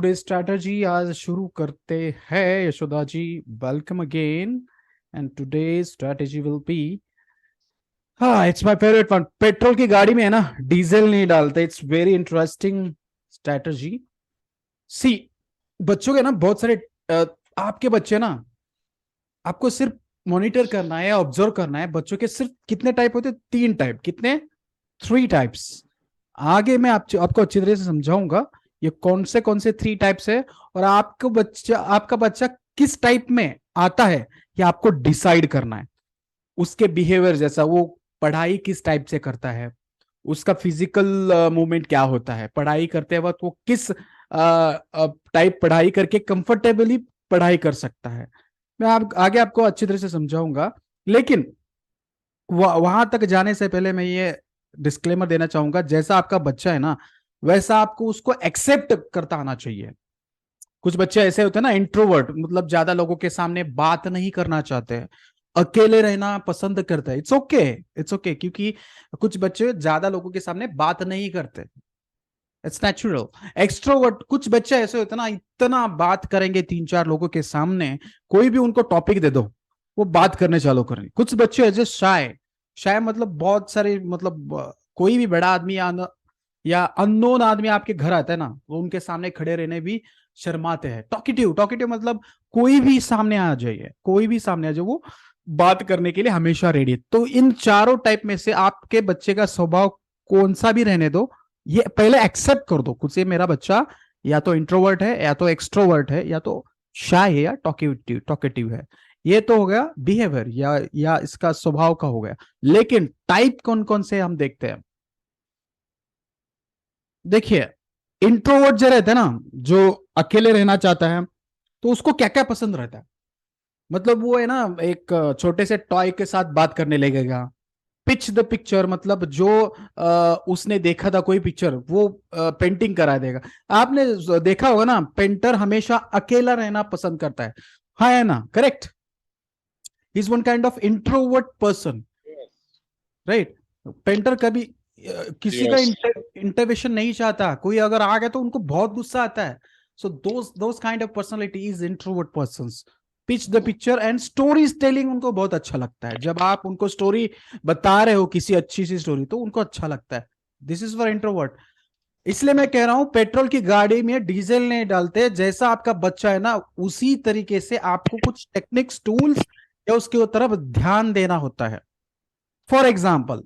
Today strategy आज शुरू करते हैं Yashoda ji. Welcome again. And today strategy will be, हाँ, it's my favourite one. Petrol की गाड़ी में है ना, डीजल नहीं डालते। It's very interesting strategy. See, बच्चों के ना बहुत सारे आपके बच्चे ना, आपको सिर्फ मॉनिटर करना है, ऑब्जर्व करना है। बच्चों के सिर्फ कितने टाइप होते हैं? 3 टाइप। कितने? 3 टाइप्स। आगे मैं आपको अच्छी तरह से समझाऊंगा ये कौन से 3 टाइप्स है, और आपका बच्चा किस टाइप में आता है, ये आपको डिसाइड करना है। उसके बिहेवियर जैसा, वो पढ़ाई किस टाइप से करता है, उसका फिजिकल मूवमेंट क्या होता है, पढ़ाई करते वक्त वो किस टाइप पढ़ाई करके कंफर्टेबली पढ़ाई कर सकता है। मैं आगे आपको अच्छी तरह से समझाऊंगा। लेकिन वहां तक जाने से पहले मैं ये डिस्क्लेमर देना चाहूंगा, जैसा आपका बच्चा है ना, वैसा आपको उसको एक्सेप्ट करता आना चाहिए। कुछ बच्चे ऐसे होते हैं ना, इंट्रोवर्ट, मतलब ज्यादा लोगों के सामने बात नहीं करना चाहते हैं, अकेले रहना पसंद करते हैं। इट्स ओके, इट्स ओके, क्योंकि कुछ बच्चे ज्यादा लोगों के सामने बात नहीं करते। It's natural. एक्सट्रोवर्ट कुछ बच्चे ऐसे होते हैं ना, इतना बात करेंगे 3-4 लोगों के सामने, कोई भी उनको टॉपिक दे दो वो बात करने चालू करेंगे। कुछ बच्चे ऐसे शाय, शाय मतलब बहुत सारे, मतलब कोई भी बड़ा आदमी या अननोन आदमी आपके घर आता है ना, वो उनके सामने खड़े रहने भी शर्माते हैं। टॉकेटिव, टॉकेटिव मतलब कोई भी सामने आ जाइए, कोई भी सामने आ जाए, वो बात करने के लिए हमेशा रेडी है। तो इन चारों टाइप में से आपके बच्चे का स्वभाव कौन सा भी रहने दो, ये पहले एक्सेप्ट कर दो खुद से, मेरा बच्चा या तो इंट्रोवर्ट है, या तो एक्सट्रोवर्ट है, या तो शाय है, या टॉकेटिव टॉकेटिव है। ये तो हो गया बिहेवियर या इसका स्वभाव का हो गया। लेकिन टाइप कौन कौन से हम देखते हैं। देखिए, इंट्रोवर्ट जो रहता है ना, जो अकेले रहना चाहता है, तो उसको क्या क्या पसंद रहता है। मतलब वो है ना, एक छोटे से टॉय के साथ बात करने लगेगा। पिच द पिक्चर, मतलब जो उसने देखा था कोई पिक्चर, वो पेंटिंग करा देगा। आपने देखा होगा ना, पेंटर हमेशा अकेला रहना पसंद करता है। हाँ, है ना, correct. Is one kind of introvert person, right. Painter कभी किसी का Yes. इंटरवेंशन नहीं चाहता। कोई अगर आ गया तो उनको बहुत गुस्सा आता है। So those kind of personality is introvert persons. Pitch the picture and stories telling उनको बहुत अच्छा लगता है। जब आप उनको स्टोरी बता रहे हो, किसी अच्छी सी स्टोरी, तो उनको अच्छा लगता है। This is for introvert. इसलिए मैं कह रहा हूं, पेट्रोल की गाड़ी में डीजल नहीं डालते। जैसा आपका बच्चा है ना, उसी तरीके से आपको कुछ टेक्निक्स, टूल्स या उसके तरफ ध्यान देना होता है। फॉर एग्जाम्पल,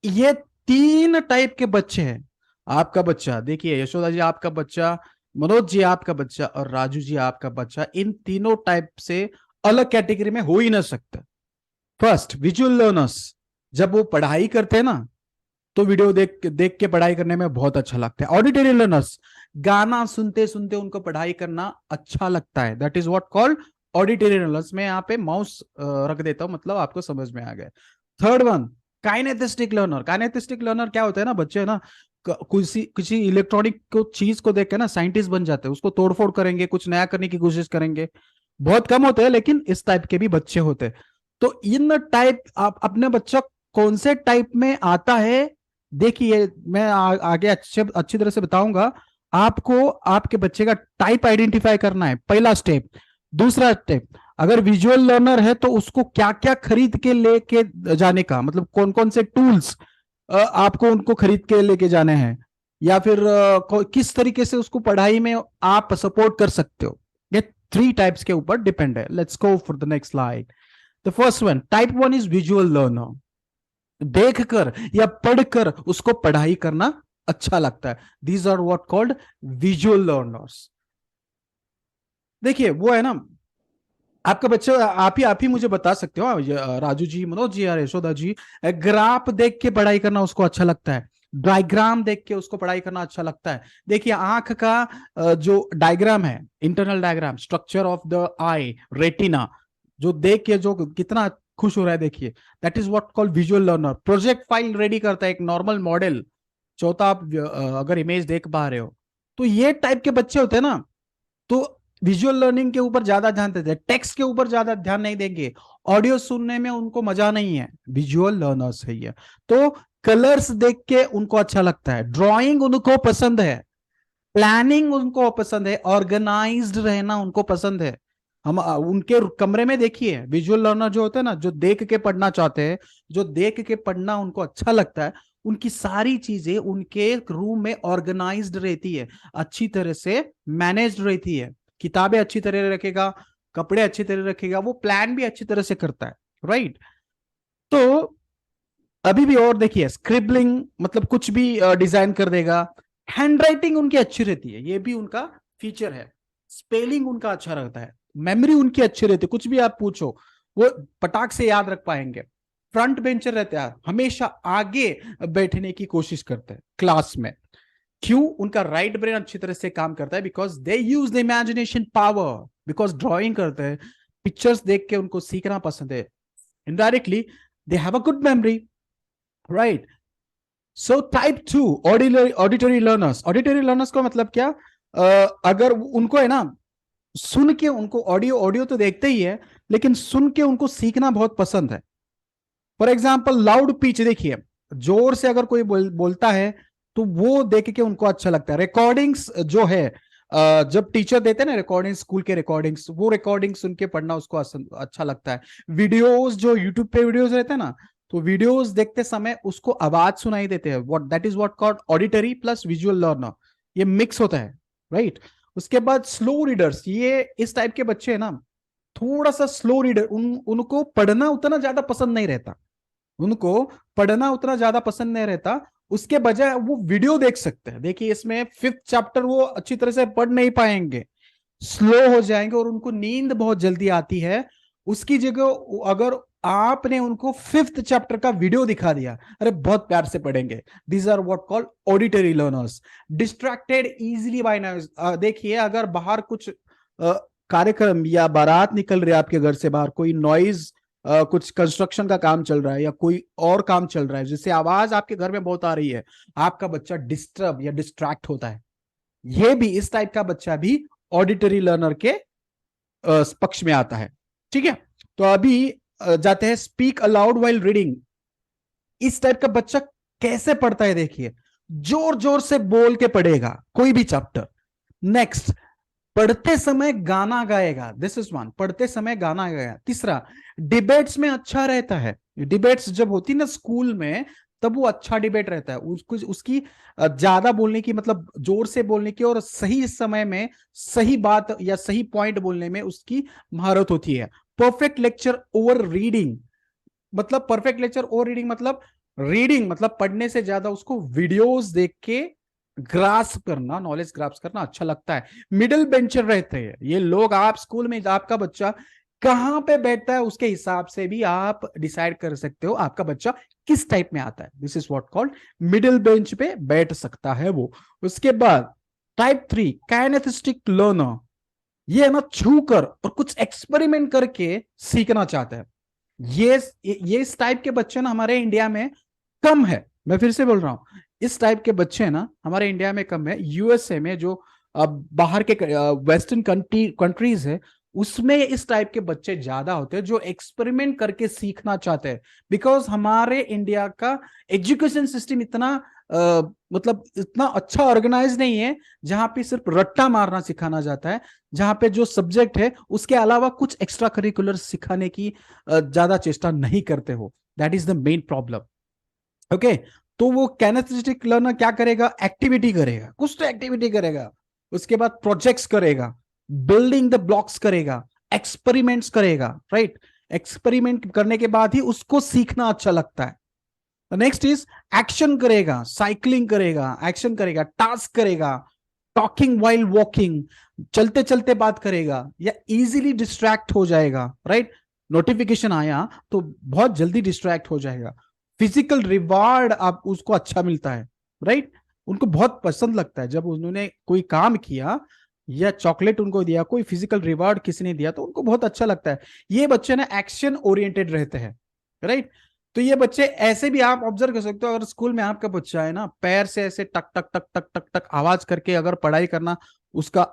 ये 3 टाइप के बच्चे हैं। आपका बच्चा, देखिए यशोदा जी आपका बच्चा, मनोज जी आपका बच्चा, और राजू जी आपका बच्चा, इन तीनों टाइप से अलग कैटेगरी में हो ही ना सकते। First, visual learners. जब वो पढ़ाई करते हैं ना, तो वीडियो देख देख के पढ़ाई करने में बहुत अच्छा लगता है। ऑडिटरी लर्नर्स, गाना सुनते सुनते उनको पढ़ाई करना अच्छा लगता है। That is what called auditory learners. मैं यहाँ पे माउस रख देता हूं, मतलब आपको समझ में आ गया। Third one, kinesthetic learner. Kinesthetic learner क्या होता है ना, बच्चे ना किसी किसी इलेक्ट्रॉनिक को चीज को देख के ना साइंटिस्ट बन जाते हैं, उसको तोड़फोड़ करेंगे, कुछ नया करने की कोशिश करेंगे। बहुत कम होते हैं, लेकिन इस टाइप के भी बच्चे होते हैं। तो इन टाइप, आप अपने बच्चा कौन से टाइप में आता है, देखिए मैं आगे अच्छी तरह से बताऊंगा। आपको आपके बच्चे का टाइप आइडेंटिफाई करना है, पहला स्टेप। दूसरा स्टेप, अगर विजुअल लर्नर है तो उसको क्या क्या खरीद के लेके जाने का, मतलब कौन कौन से टूल्स आपको उनको खरीद के लेके जाने हैं, या फिर किस तरीके से उसको पढ़ाई में आप सपोर्ट कर सकते हो। ये 3 टाइप्स के ऊपर डिपेंड है। Let's go for the next slide. The first one, type one is visual learner. देखकर या पढ़कर उसको पढ़ाई करना अच्छा लगता है। These are what called visual learners. देखिए वो है ना, आपका बच्चा, आप ही मुझे बता सकते हो, राजू जी, मनोज जी या यशोदा जी, ग्राफ देख के पढ़ाई करना उसको अच्छा लगता है, डायग्राम देख के उसको पढ़ाई करना अच्छा लगता है। देखिए आंख का जो डायग्राम है, internal diagram, structure of the I, retina, जो देख के जो कितना खुश हो रहा है, देखिए that is what called visual learner. Project file ready करता है, एक नॉर्मल मॉडल। चौथा, आप अगर इमेज देख पा रहे हो, तो ये टाइप के बच्चे होते हैं ना, तो विजुअल लर्निंग के ऊपर ज्यादा ध्यान देते हैं, टेक्स्ट के ऊपर ज्यादा ध्यान नहीं देंगे। ऑडियो सुनने में उनको मजा नहीं है, विजुअल लर्नर्स है ये। तो कलर्स देख के उनको अच्छा लगता है, ड्राइंग उनको पसंद है। प्लानिंग उनको पसंद है, ऑर्गेनाइज्ड रहना उनको पसंद है। हम उनके कमरे में देखिए, विजुअल लर्नर जो होते हैं ना, जो देख के पढ़ना चाहते हैं, जो देख के पढ़ना उनको अच्छा लगता है, उनकी सारी चीजें उनके रूम में ऑर्गेनाइज्ड रहती है, अच्छी तरह से मैनेज्ड रहती है। किताबें अच्छी तरह रखेगा, कपड़े अच्छी तरह रखेगा, वो प्लान भी अच्छी तरह से करता है, राइट। तो अभी भी और देखिए, स्क्रिबलिंग मतलब कुछ भी डिजाइन कर देगा। हैंड राइटिंग उनकी अच्छी रहती है, ये भी उनका फीचर है। स्पेलिंग उनका अच्छा रहता है। मेमोरी उनकी अच्छी रहती है, कुछ भी आप पूछो वो पटाख से याद रख पाएंगे। फ्रंट बेंचर रहते हैं, हमेशा आगे बैठने की कोशिश करते हैं क्लास में। क्यों? उनका राइट ब्रेन अच्छी तरह से काम करता है, because they use the imagination power, because drawing करते हैं, पिक्चर्स देख के उनको सीखना पसंद है। Indirectly they have a good memory, right. So type 2, auditory learners. Auditory learners का मतलब क्या? अगर उनको है ना, सुन के उनको, ऑडियो ऑडियो तो देखते ही है, लेकिन सुन के उनको सीखना बहुत पसंद है। फॉर एग्जाम्पल लाउड पिच देखिए, जोर से अगर कोई बोलता है तो वो देख के उनको अच्छा लगता है। रिकॉर्डिंग्स जो है, जब टीचर देते हैं ना रिकॉर्डिंग्स, स्कूल के रिकॉर्डिंग्स, वो रिकॉर्डिंग सुन के पढ़ना उसको अच्छा लगता है। वीडियोस जो यूट्यूब पे वीडियोस रहते हैं ना, तो वीडियोस देखते समय उसको आवाज सुनाई देते हैं, what that is what called auditory plus visual learner, ये मिक्स होता है, राइट। उसके बाद स्लो रीडर्स, ये इस टाइप के बच्चे हैं ना, थोड़ा सा स्लो रीडर, उनको पढ़ना उतना ज्यादा पसंद नहीं रहता, उनको पढ़ना उतना ज्यादा पसंद नहीं रहता। उसके बजाय वो वीडियो देख सकते हैं। देखिए इसमें 5th चैप्टर वो अच्छी तरह से पढ़ नहीं पाएंगे, स्लो हो जाएंगे और उनको नींद बहुत जल्दी आती है। उसकी जगह अगर आपने उनको 5th चैप्टर का वीडियो दिखा दिया, अरे बहुत प्यार से पढ़ेंगे। These are what called auditory learners. Distracted easily by noise. देखिए अगर बाहर कुछ कार्यक्रम या बारात निकल रही है आपके घर से बाहर, कोई नॉइज, कुछ कंस्ट्रक्शन का काम चल रहा है या कोई और काम चल रहा है जिससे आवाज आपके घर में बहुत आ रही है, आपका बच्चा डिस्टर्ब या डिस्ट्रैक्ट होता है। ये भी, इस टाइप का बच्चा भी ऑडिटरी लर्नर के पक्ष में आता है, ठीक है। तो अभी जाते हैं स्पीक अलाउड वाइल रीडिंग। इस टाइप का बच्चा कैसे पढ़ता है देखिए, जोर जोर से बोल के पढ़ेगा कोई भी चैप्टर। नेक्स्ट, पढ़ते समय गाना गाएगा, दिस इज वन, पढ़ते समय गाना गाएगा। तीसरा, डिबेट्स में अच्छा रहता है। डिबेट्स जब होती ना स्कूल में, तब वो अच्छा डिबेट रहता है, उसको उसकी ज्यादा बोलने की, मतलब जोर से बोलने की, और सही समय में सही बात या सही पॉइंट बोलने में उसकी महारत होती है। परफेक्ट लेक्चर ओवर रीडिंग, मतलब परफेक्ट लेक्चर ओवर रीडिंग मतलब, रीडिंग मतलब पढ़ने से ज्यादा उसको वीडियोस देख के ग्रास्प करना, नॉलेज ग्रास्प करना अच्छा लगता है। मिडिल बेंचर रहते हैं ये लोग। आप स्कूल में आपका बच्चा कहां पे बैठता है उसके हिसाब से भी आप डिसाइड कर सकते हो आपका बच्चा किस टाइप में आता है। This is what called middle bench पे बैठ सकता है वो। उसके बाद टाइप 3, काइनेस्थेटिक लर्नर। ये है ना, छू कर और कुछ एक्सपेरिमेंट करके सीखना चाहता है। ये इस टाइप के बच्चे ना हमारे इंडिया में कम है। मैं फिर से बोल रहा हूं, इस टाइप के बच्चे ना हमारे इंडिया में कम है। यूएसए में जो बाहर के वेस्टर्न कंट्रीज है, उसमें इस टाइप के बच्चे ज्यादा होते हैं जो एक्सपेरिमेंट करके सीखना चाहते हैं। बिकॉज हमारे इंडिया का एजुकेशन सिस्टम इतना मतलब इतना अच्छा ऑर्गेनाइज नहीं है, जहां पे सिर्फ रट्टा मारना सिखाना जाता है, जहां पे जो सब्जेक्ट है उसके अलावा कुछ एक्स्ट्रा करिकुलर सिखाने की ज्यादा चेष्टा नहीं करते हो। That is the main problem. Okay, तो वो कैनेस्थेटिक लर्नर क्या करेगा? एक्टिविटी करेगा, कुछ तो एक्टिविटी करेगा। उसके बाद प्रोजेक्ट्स करेगा, बिल्डिंग द ब्लॉक्स करेगा, एक्सपेरिमेंट्स करेगा, राइट। एक्सपेरिमेंट करने के बाद ही उसको सीखना अच्छा लगता है। नेक्स्ट इज एक्शन करेगा, साइकिलिंग करेगा, एक्शन करेगा, टास्क करेगा, टॉकिंग वाइल वॉकिंग, चलते चलते बात करेगा, या इजीली डिस्ट्रैक्ट हो जाएगा, राइट। नोटिफिकेशन आया तो बहुत जल्दी डिस्ट्रैक्ट हो जाएगा। फिजिकल रिवार्ड आप उसको अच्छा मिलता है, राइट। उनको बहुत पसंद लगता है जब उन्होंने कोई काम किया या चॉकलेट उनको दिया, कोई फिजिकल रिवार्ड किसी ने दिया तो उनको बहुत अच्छा लगता है। ये बच्चे ना एक्शन ओरिएंटेड रहते हैं, राइट। तो ये बच्चे ऐसे भी आप ऑब्जर्व कर सकते हो। अगर स्कूल में आपका बच्चा है ना, पैर से ऐसे टक टक टक टक टक टक आवाज करके अगर पढ़ाई करना उसका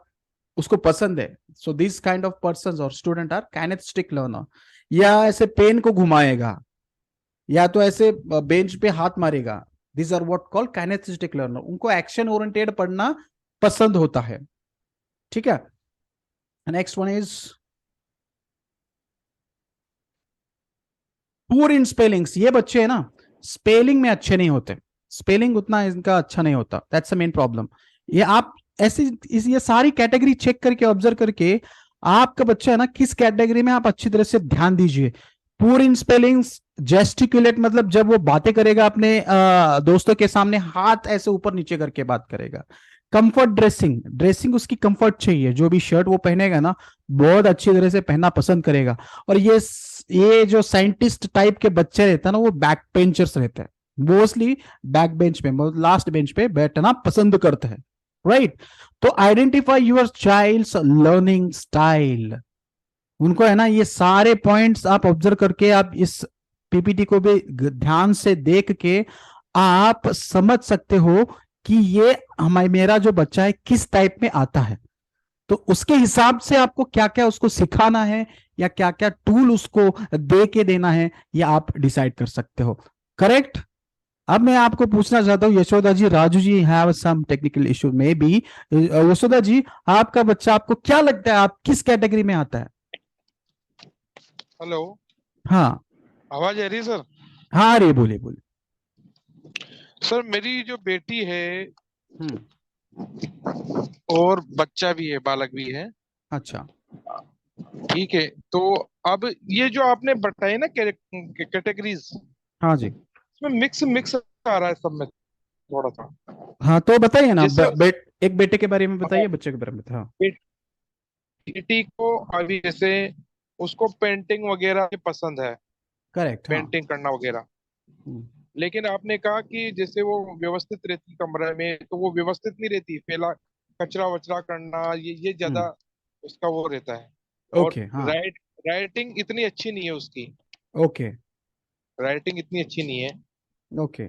उसको पसंद है, so this kind of person और स्टूडेंट आर काइनेस्थेटिक लर्नर। या ऐसे पेन को घुमाएगा, या तो ऐसे बेंच पे हाथ मारेगा, this are what call kinesthetic learner. उनको एक्शन ओरिएंटेड पढ़ना पसंद होता है। ठीक है, next one is poor in spellings. ये बच्चे है ना, स्पेलिंग में अच्छे नहीं होते, स्पेलिंग उतना इनका अच्छा नहीं होता, दैट्स द मेन प्रॉब्लम। ये आप ऐसी ये सारी कैटेगरी चेक करके, ऑब्जर्व करके, आपका बच्चा है ना किस कैटेगरी में, आप अच्छी तरह से ध्यान दीजिए। पुअर इन स्पेलिंग्स, जेस्टिकुलेट मतलब जब वो बातें करेगा अपने दोस्तों के सामने हाथ ऐसे ऊपर नीचे करके बात करेगा। कंफर्ट ड्रेसिंग, ड्रेसिंग उसकी कंफर्ट चाहिए, जो भी शर्ट वो पहनेगा ना बहुत अच्छी तरह से पहनना पसंद करेगा। और ये जो साइंटिस्ट टाइप के बच्चे रहते हैं ना, वो बैक बेंचर्स रहते हैं, मोस्टली बैक बेंच पे, लास्ट बेंच पे बैठना पसंद करते हैं, राइट। तो identify your child's learning style. उनको है ना ये सारे पॉइंट्स आप ऑब्जर्व करके, आप इस पीपीटी को भी ध्यान से देख के आप समझ सकते हो कि ये हमारे मेरा जो बच्चा है किस टाइप में आता है। तो उसके हिसाब से आपको क्या क्या उसको सिखाना है या क्या क्या टूल उसको दे के देना है, ये आप डिसाइड कर सकते हो, करेक्ट। अब मैं आपको पूछना चाहता हूँ, Yashoda ji, Raju ji have some technical issue may be. Yashoda ji, आपका बच्चा, आपको क्या लगता है आप किस कैटेगरी में आता है? हेलो, हाँ आवाज आ रही है सर? हाँ, अरे बोलिए बोलिए। सर मेरी जो बेटी है हम्म। और बच्चा भी है, बालक भी है। अच्छा। ठीक है, तो अब ये जो आपने बताए ना कैटेगरीज, हाँ जी। इसमें मिक्स मिक्स आ रहा है सब में थोड़ा सा। हाँ तो बताइए ना, जैसे एक बेटे के बारे में हाँ, बताइए, बच्चे के बारे में हाँ। बेटी को अभी जैसे उसको पेंटिंग वगैरह पसंद है, करेक्ट, हाँ। पेंटिंग करना वगैरह। हम्म। लेकिन आपने कहा कि जैसे वो व्यवस्थित रहती कमरे में, तो वो व्यवस्थित नहीं रहती, फैला कचरा वचरा करना, ये हम्म। ज्यादा उसका वो रहता है। और ओके, हाँ। राइटिंग इतनी अच्छी नहीं है उसकी, ओके। राइटिंग इतनी अच्छी नहीं है। ओके।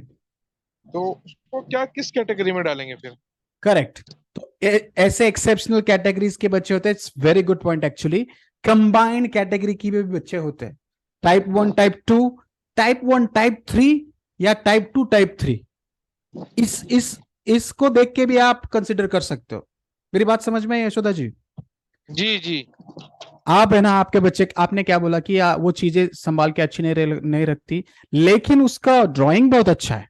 तो उसको क्या किस कैटेगरी में डालेंगे फिर? करेक्ट। तो ऐसे एक्सेप्शनल कैटेगरीज के बच्चे होते हैं, it's very good point actually. Combined category की भी बच्चे होते हैं, टाइप 1 टाइप 2, टाइप 1 टाइप 3, या टाइप 2 टाइप 3। इस इसको देख के भी आप कंसिडर कर सकते हो। मेरी बात समझ में है यशोदा जी? जी जी। आप है ना, आपके बच्चे, आपने क्या बोला कि वो चीजें संभाल के अच्छी नहीं रखती, लेकिन उसका ड्राइंग बहुत अच्छा है।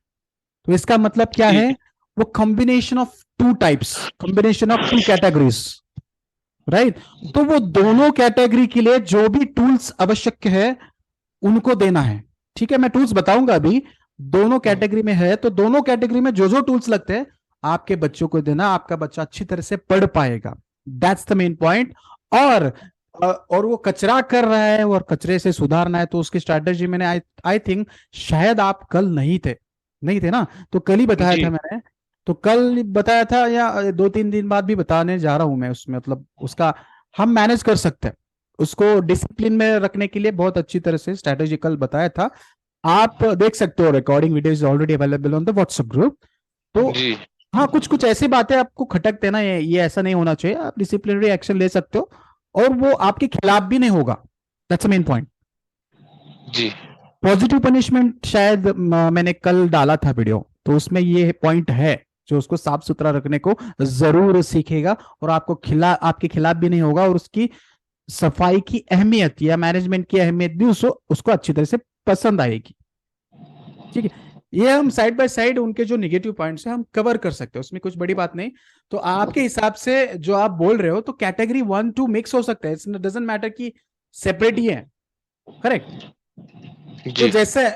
तो इसका मतलब क्या जी है, वो combination of two types, combination of two categories, right. तो वो दोनों कैटेगरी के लिए जो भी टूल्स आवश्यक है उनको देना है। ठीक है, मैं टूल्स बताऊंगा अभी। दोनों हम्म, कैटेगरी में है तो दोनों कैटेगरी में जो जो टूल्स लगते हैं आपके बच्चों को देना, आपका बच्चा अच्छी तरह से पढ़ पाएगा, दैट्स द मेन पॉइंट। और और वो कचरा कर रहा है और कचरे से सुधारना है, तो उसकी स्ट्रैटेजी मैंने आई थिंक, शायद आप कल नहीं थे ना, तो कल ही बताया जी था मैंने। तो कल बताया था या 2-3 दिन बाद भी बताने जा रहा हूं मैं, उसमें मतलब उसका हम मैनेज कर सकते हैं। उसको डिसिप्लिन में रखने के लिए बहुत अच्छी तरह से स्ट्रेटेजिकल बताया था। आप देख सकते हो, recording video is already available on the WhatsApp group. तो जी हाँ, कुछ कुछ ऐसी बातें आपको खटकते हैं ना, ये ऐसा नहीं होना चाहिए, आप डिसिप्लिनरी एक्शन ले सकते हो और वो आपके खिलाफ भी नहीं होगा, दैट्स मेन पॉइंट। जी पॉजिटिव पनिशमेंट शायद मैंने कल डाला था वीडियो, तो उसमें ये पॉइंट है, जो उसको साफ सुथरा रखने को जरूर सीखेगा और आपके खिलाफ भी नहीं होगा, और उसकी सफाई की अहमियत या मैनेजमेंट की अहमियत भी उसको उसको अच्छी तरह से पसंद आएगी। ठीक है, ये हम साइड बाय साइड उनके जो निगेटिव पॉइंट्स हैं हम कवर कर सकते हैं, उसमें कुछ बड़ी बात नहीं। तो आपके हिसाब से जो आप बोल रहे हो, तो कैटेगरी 1-2 मिक्स हो सकता है, इट्स डजंट मैटर कि सेपरेट ही है, करेक्ट। तो जी जैसे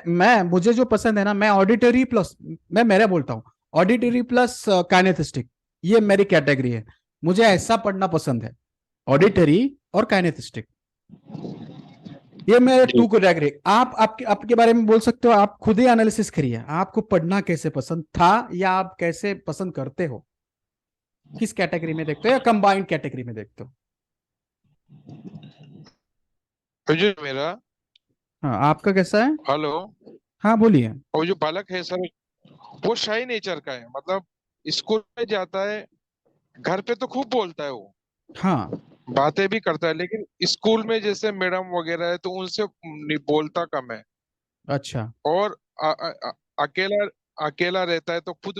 मुझे जो पसंद है ना, मैं ऑडिटरी प्लस, मैं मेरा बोलता हूँ, ऑडिटरी प्लस काइनेथिस्टिक, ये मेरी कैटेगरी है। मुझे ऐसा पढ़ना पसंद है, ऑडिटरी और काइनेथिस्टिक, ये मेरे जी। Two category. आप आपके बारे में बोल सकते हो, आप खुद ही एनालिसिस करिए, आपको पढ़ना कैसे पसंद था या आप कैसे पसंद करते हो, किस कैटेगरी में देखते हो या कंबाइंड कैटेगरी में देखते हो? तो जो मेरा, हाँ, आपका कैसा है? हेलो, हाँ बोलिए। और जो बालक है सर, वो शाई नेचर का है। मतलब स्कूल में जाता है, घर पे तो खूब बोलता है वो, हाँ। बातें भी करता है, लेकिन स्कूल में जैसे मैडम वगैरह है तो उनसे बोलता कम है। अच्छा। और अकेला अकेला रहता है तो खुद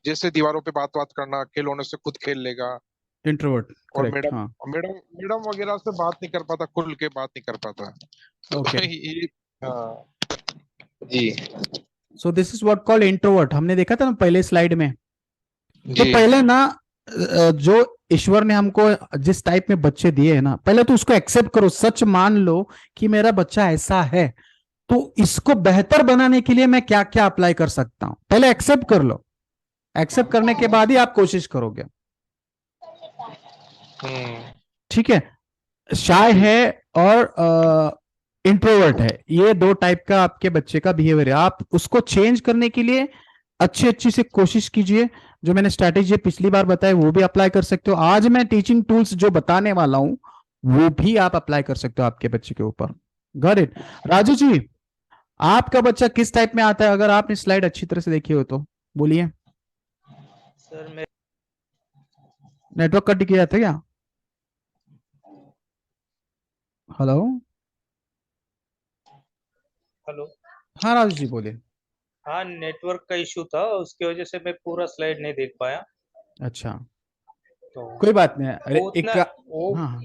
जैसे दीवारों पे बात बात करना, खिलौने से खुद खेल लेगा। इंट्रोवर्ट, और करेक्ट, मैडम हाँ। मैडम मैडम वगैरह से बात नहीं कर पाता, खुल के बात नहीं कर पाता। तो ओके, ये, हाँ जी। So this is what called introvert, हमने देखा था ना पहले स्लाइड में। तो जी पहले ना जो ईश्वर ने हमको जिस टाइप में बच्चे दिए हैं ना, पहले तो उसको एक्सेप्ट करो, सच मान लो कि मेरा बच्चा ऐसा है, तो इसको बेहतर बनाने के लिए मैं क्या क्या अप्लाई कर सकता हूं, पहले एक्सेप्ट कर लो। एक्सेप्ट करने के बाद ही आप कोशिश करोगे। हम्म। ठीक है। शाय जी है और इंट्रोवर्ट है, ये दो टाइप का आपके बच्चे का बिहेवियर है। आप उसको चेंज करने के लिए अच्छी अच्छी से कोशिश कीजिए। जो मैंने स्ट्रैटेजी पिछली बार बताया वो भी अप्लाई कर सकते हो। आज मैं टीचिंग टूल्स जो बताने वाला हूं वो भी आप अप्लाई कर सकते हो आपके बच्चे के ऊपर। Got it. राजू जी, आपका बच्चा किस टाइप में आता है, अगर आपने स्लाइड अच्छी तरह से देखी हो तो बोलिए। सर मैं नेटवर्क कट किया था क्या? हेलो। हेलो। हाँ राजू जी बोलिए। हाँ, नेटवर्क का इशू था, उसकी वजह से मैं पूरा स्लाइड नहीं देख पाया। अच्छा, तो कोई बात नहीं, अरे वो एक उतना वो हाँ हाँ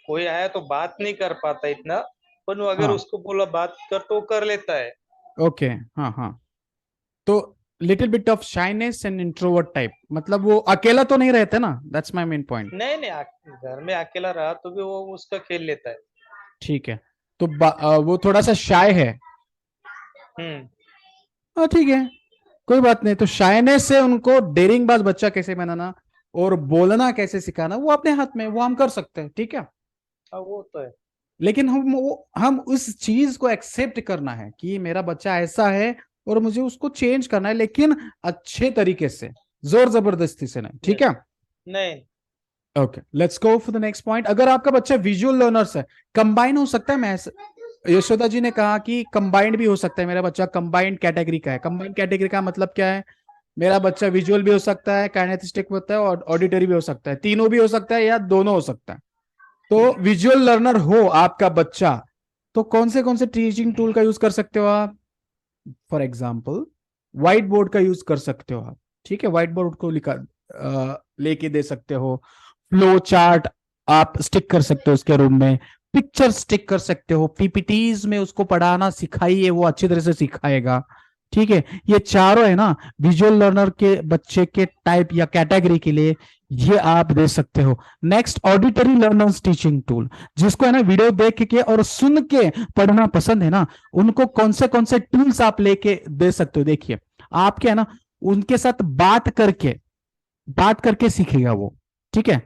कोई आया तो बात नहीं कर पाता इतना, पर वो अगर हाँ, उसको बोला बात कर तो वो कर लेता है। ओके, हाँ हाँ। तो little bit of shyness and introvert type, मतलब वो अकेला तो नहीं रहते ना, दैट्स माय मेन पॉइंट। नहीं नहीं, घर में अकेला रहा तो भी वो उसका खेल लेता है। ठीक है। तो वो थोड़ा सा शाय है। हम्म। हाँ ठीक है, कोई बात नहीं। तो शायनेस से उनको डेरिंग बाज बच्चा कैसे बनाना और बोलना कैसे सिखाना वो अपने हाथ में, वो हम कर सकते हैं, ठीक है। हाँ, वो तो है। लेकिन हम उस चीज को एक्सेप्ट करना है कि मेरा बच्चा ऐसा है और मुझे उसको चेंज करना है, लेकिन अच्छे तरीके से, जोर जबरदस्ती से नहीं, ठीक नहीं है। नहीं। Okay, let's go for the next point. अगर आपका बच्चा विजुअल लर्नर्स है, कंबाइन हो सकता है। मैं यशोदा जी ने कहा कि कंबाइंड भी हो सकता है, मेरा बच्चा कंबाइंड कैटेगरी का है। कंबाइंड कैटेगरी का मतलब क्या है? मेरा बच्चा विजुअल भी हो सकता है, काइनेस्थेटिक होता है और ऑडिटरी भी हो सकता है, तीनों भी हो सकता है या दोनों हो सकता है। तो विजुअल लर्नर हो आपका बच्चा, तो कौन से टीचिंग टूल का यूज कर सकते हो आप? फॉर एग्जाम्पल व्हाइट बोर्ड का यूज कर सकते हो आप। ठीक है, व्हाइट बोर्ड को लेके दे सकते हो। फ्लो चार्ट आप स्टिक कर सकते हो उसके रूम में। पिक्चर स्टिक कर सकते हो, पीपीटीज में उसको पढ़ाना सिखाइए, वो अच्छी तरह से सिखाएगा। ठीक है, ये चारों है ना विजुअल लर्नर के बच्चे के टाइप या कैटेगरी के लिए, ये आप दे सकते हो। Next, auditory learners teaching tool, जिसको है ना वीडियो देख के और सुन के पढ़ना पसंद है ना, उनको कौन से टूल्स आप लेके दे सकते हो। देखिए, आपके है ना उनके साथ बात करके सीखेगा वो। ठीक है।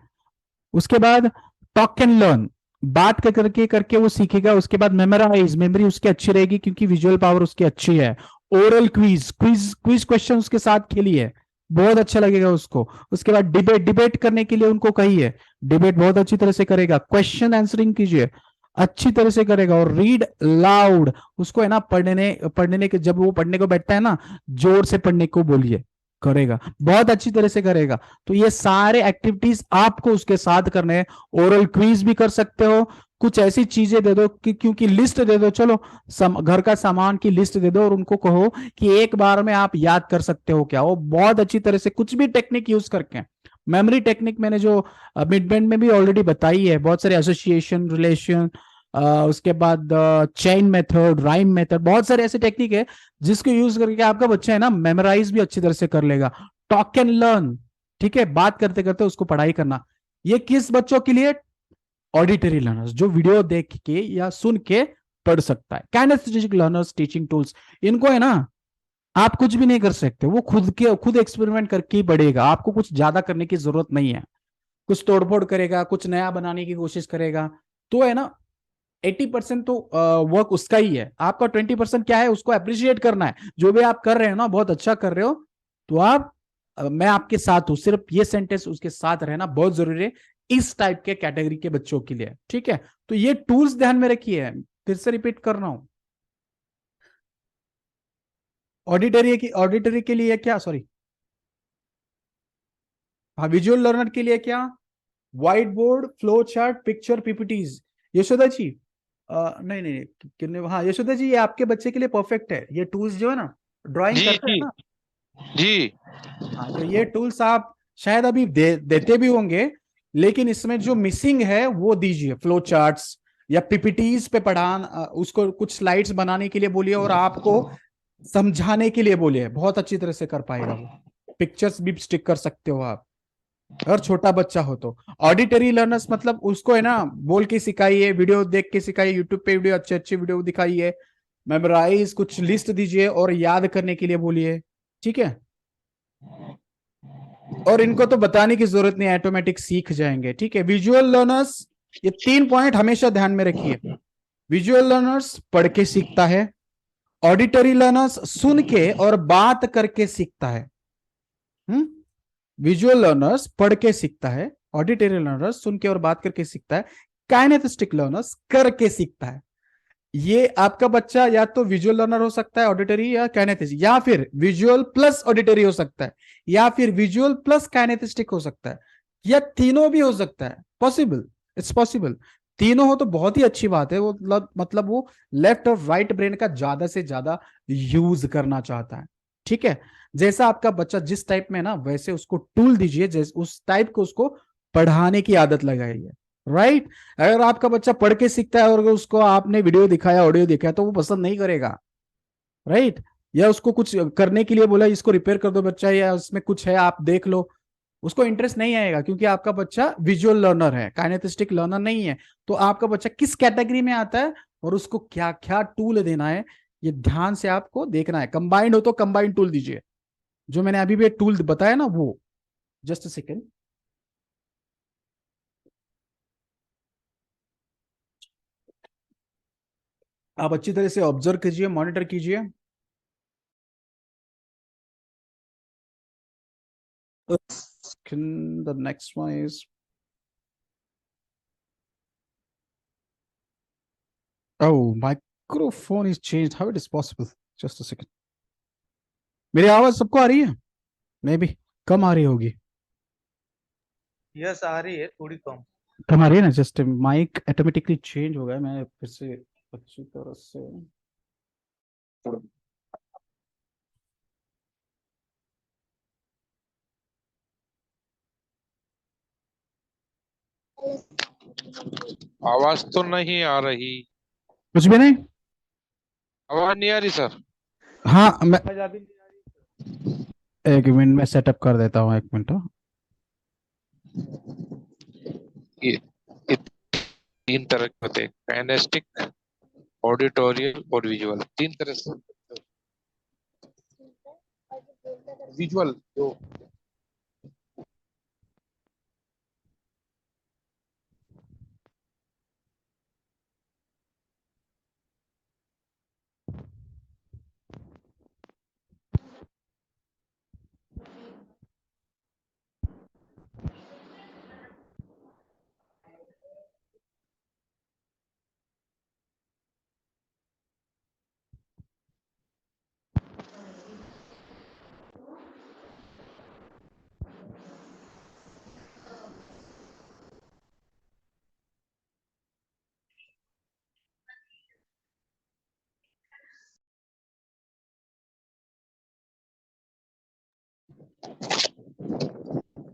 उसके बाद टॉक एंड लर्न, बात करके करके वो सीखेगा। उसके बाद मेमोराइज, मेमोरी उसकी अच्छी रहेगी क्योंकि विजुअल पावर उसकी अच्छी है। Oral quiz quiz quiz question उसके साथ खेलिए, बहुत अच्छा लगेगा उसको। उसके बाद डिबेट, डिबेट करने के लिए उनको कहिए, डिबेट बहुत अच्छी तरह से करेगा। क्वेश्चन आंसरिंग कीजिए, अच्छी तरह से करेगा। और रीड लाउड, उसको है ना पढ़ने के, जब वो पढ़ने को बैठता है ना, जोर से पढ़ने को बोलिए, करेगा, बहुत अच्छी तरह से करेगा। तो ये सारे एक्टिविटीज आपको उसके साथ करने हैं। ओरल क्विज भी कर सकते हो। कुछ ऐसी चीजें दे दो कि, क्योंकि लिस्ट दे दो, चलो घर का सामान की लिस्ट दे दो और उनको कहो कि एक बार में आप याद कर सकते हो क्या, वो बहुत अच्छी तरह से कुछ भी टेक्निक यूज करके। मेमोरी टेक्निक मैंने जो मिड बैंड में भी ऑलरेडी बताई है, बहुत सारे एसोसिएशन, रिलेशन, उसके बाद चेन मेथड, राइम मेथड, बहुत सारे ऐसे टेक्निक है जिसको यूज करके आपका बच्चा है ना मेमोराइज भी अच्छी तरह से कर लेगा। टॉक एंड लर्न, ठीक है, बात करते करते उसको पढ़ाई करना। ये किस बच्चों के लिए? ऑडिटरी लर्नर्स, जो वीडियो देख के या सुन के पढ़ सकता है। काइनेस्थेटिक लर्नर्स टीचिंग टूल्स, इनको है ना आप कुछ भी नहीं कर सकते, वो खुद एक्सपेरिमेंट करके ही बढ़ेगा, आपको कुछ ज्यादा करने की जरूरत नहीं है। कुछ तोड़फोड़ करेगा, कुछ नया बनाने की कोशिश करेगा, तो है ना 80% तो वर्क उसका ही है। आपका 20% क्या है? उसको अप्रिशिएट करना है, जो भी आप कर रहे हो ना बहुत अच्छा कर रहे हो। तो आप मैं आपके साथ हूं, सिर्फ ये सेंटेंस उसके साथ रहना बहुत जरूरी है इस टाइप के कैटेगरी के बच्चों के लिए। ठीक है, तो ये टूल्स ध्यान में रखिए, फिर से रिपीट कर रहा हूं। ऑडिटरी के लिए क्या, सॉरी, हाँ, विजुअल लर्नर के लिए क्या? White board, flow chart, picture, PPTs. Yashoda ji, नहीं नहीं कितने, हाँ यशोदा जी, ये आपके बच्चे के लिए परफेक्ट है, ये टूल्स जो है ना, ड्राइंग जी करता है जी ना, जी। हाँ, तो ये टूल्स आप शायद अभी देते भी होंगे, लेकिन इसमें जो मिसिंग है वो दीजिए। फ्लो चार्ट्स या पीपीटीज पे उसको कुछ स्लाइड्स बनाने के लिए बोलिए और आपको समझाने के लिए बोलिए, बहुत अच्छी तरह से कर पाएगा वो। पिक्चर्स भी स्टिक कर सकते हो आप, अगर छोटा बच्चा हो तो। ऑडिटरी लर्नर्स मतलब उसको है ना बोल के सिखाइए, वीडियो देख के सिखाइए, यूट्यूब पे वीडियो अच्छे अच्छे वीडियो दिखाइए, मेमोराइज कुछ लिस्ट दीजिए और याद करने के लिए बोलिए, ठीक है। और इनको तो बताने की जरूरत नहीं, ऑटोमेटिक सीख जाएंगे, ठीक है। विजुअल लर्नर्स, ये 3 पॉइंट हमेशा ध्यान में रखिए। विजुअल लर्नर्स पढ़ के सीखता है, ऑडिटरी लर्नर्स सुन के और बात करके सीखता है। विजुअल लर्नर्स पढ़ के सीखता है, ऑडिटरी लर्नर्स सुन के और बात करके सीखता है, काइनेस्थेटिक लर्नर्स करके सीखता है। ये आपका बच्चा या तो विजुअल लर्नर हो सकता है, ऑडिटरी या काइनेस्थेटिक, या फिर विजुअल प्लस ऑडिटरी हो सकता है, या फिर विजुअल प्लस काइनेस्थेटिक हो सकता है, या तीनों भी हो सकता है। Possible, it's possible. तीनों हो तो बहुत ही अच्छी बात है। वो मतलब वो लेफ्ट और राइट ब्रेन का ज्यादा से ज्यादा यूज करना चाहता है, ठीक है। जैसा आपका बच्चा जिस टाइप में ना, वैसे उसको टूल दीजिए, जैसे उस टाइप को उसको पढ़ाने की आदत लगाइए, राइट। अगर आपका बच्चा पढ़ के सीखता है और अगर उसको आपने वीडियो दिखाया, ऑडियो दिखाया, तो वो पसंद नहीं करेगा, राइट। या उसको कुछ करने के लिए बोला इसको रिपेयर कर दो बच्चा, या उसमें कुछ है आप देख लो, उसको इंटरेस्ट नहीं आएगा, क्योंकि आपका बच्चा विजुअल लर्नर है, काइनेस्थेटिक लर्नर नहीं है। तो आपका बच्चा किस कैटेगरी में आता है और उसको क्या क्या टूल देना है, ये ध्यान से आपको देखना है। कंबाइंड हो तो कंबाइंड टूल दीजिए, जो मैंने अभी भी टूल बताया ना वो। Just a second. आप अच्छी तरह से ऑब्जर्व कीजिए, मॉनिटर कीजिए। The next one is, oh, microphone is changed. How it is possible? Just a second. मेरी आवाज सबको आ रही है? मे बी कम आ रही होगी। यस आ रही है, थोड़ी कम। कम आ रही है ना, जस्ट माइक ऑटोमेटिकली चेंज हो गया, मैं फिर से अच्छी तरह से। आवाज तो नहीं आ रही। कुछ भी नहीं। आवाज नहीं आ रही सर। हाँ, मैं एक मिनट में सेटअप कर देता हूँ, 1 मिनट। ये ये तीन तरह के होते हैं, काइनेस्टिक, ऑडिटोरियल और विजुअल, तीन तरह से। विजुअल जो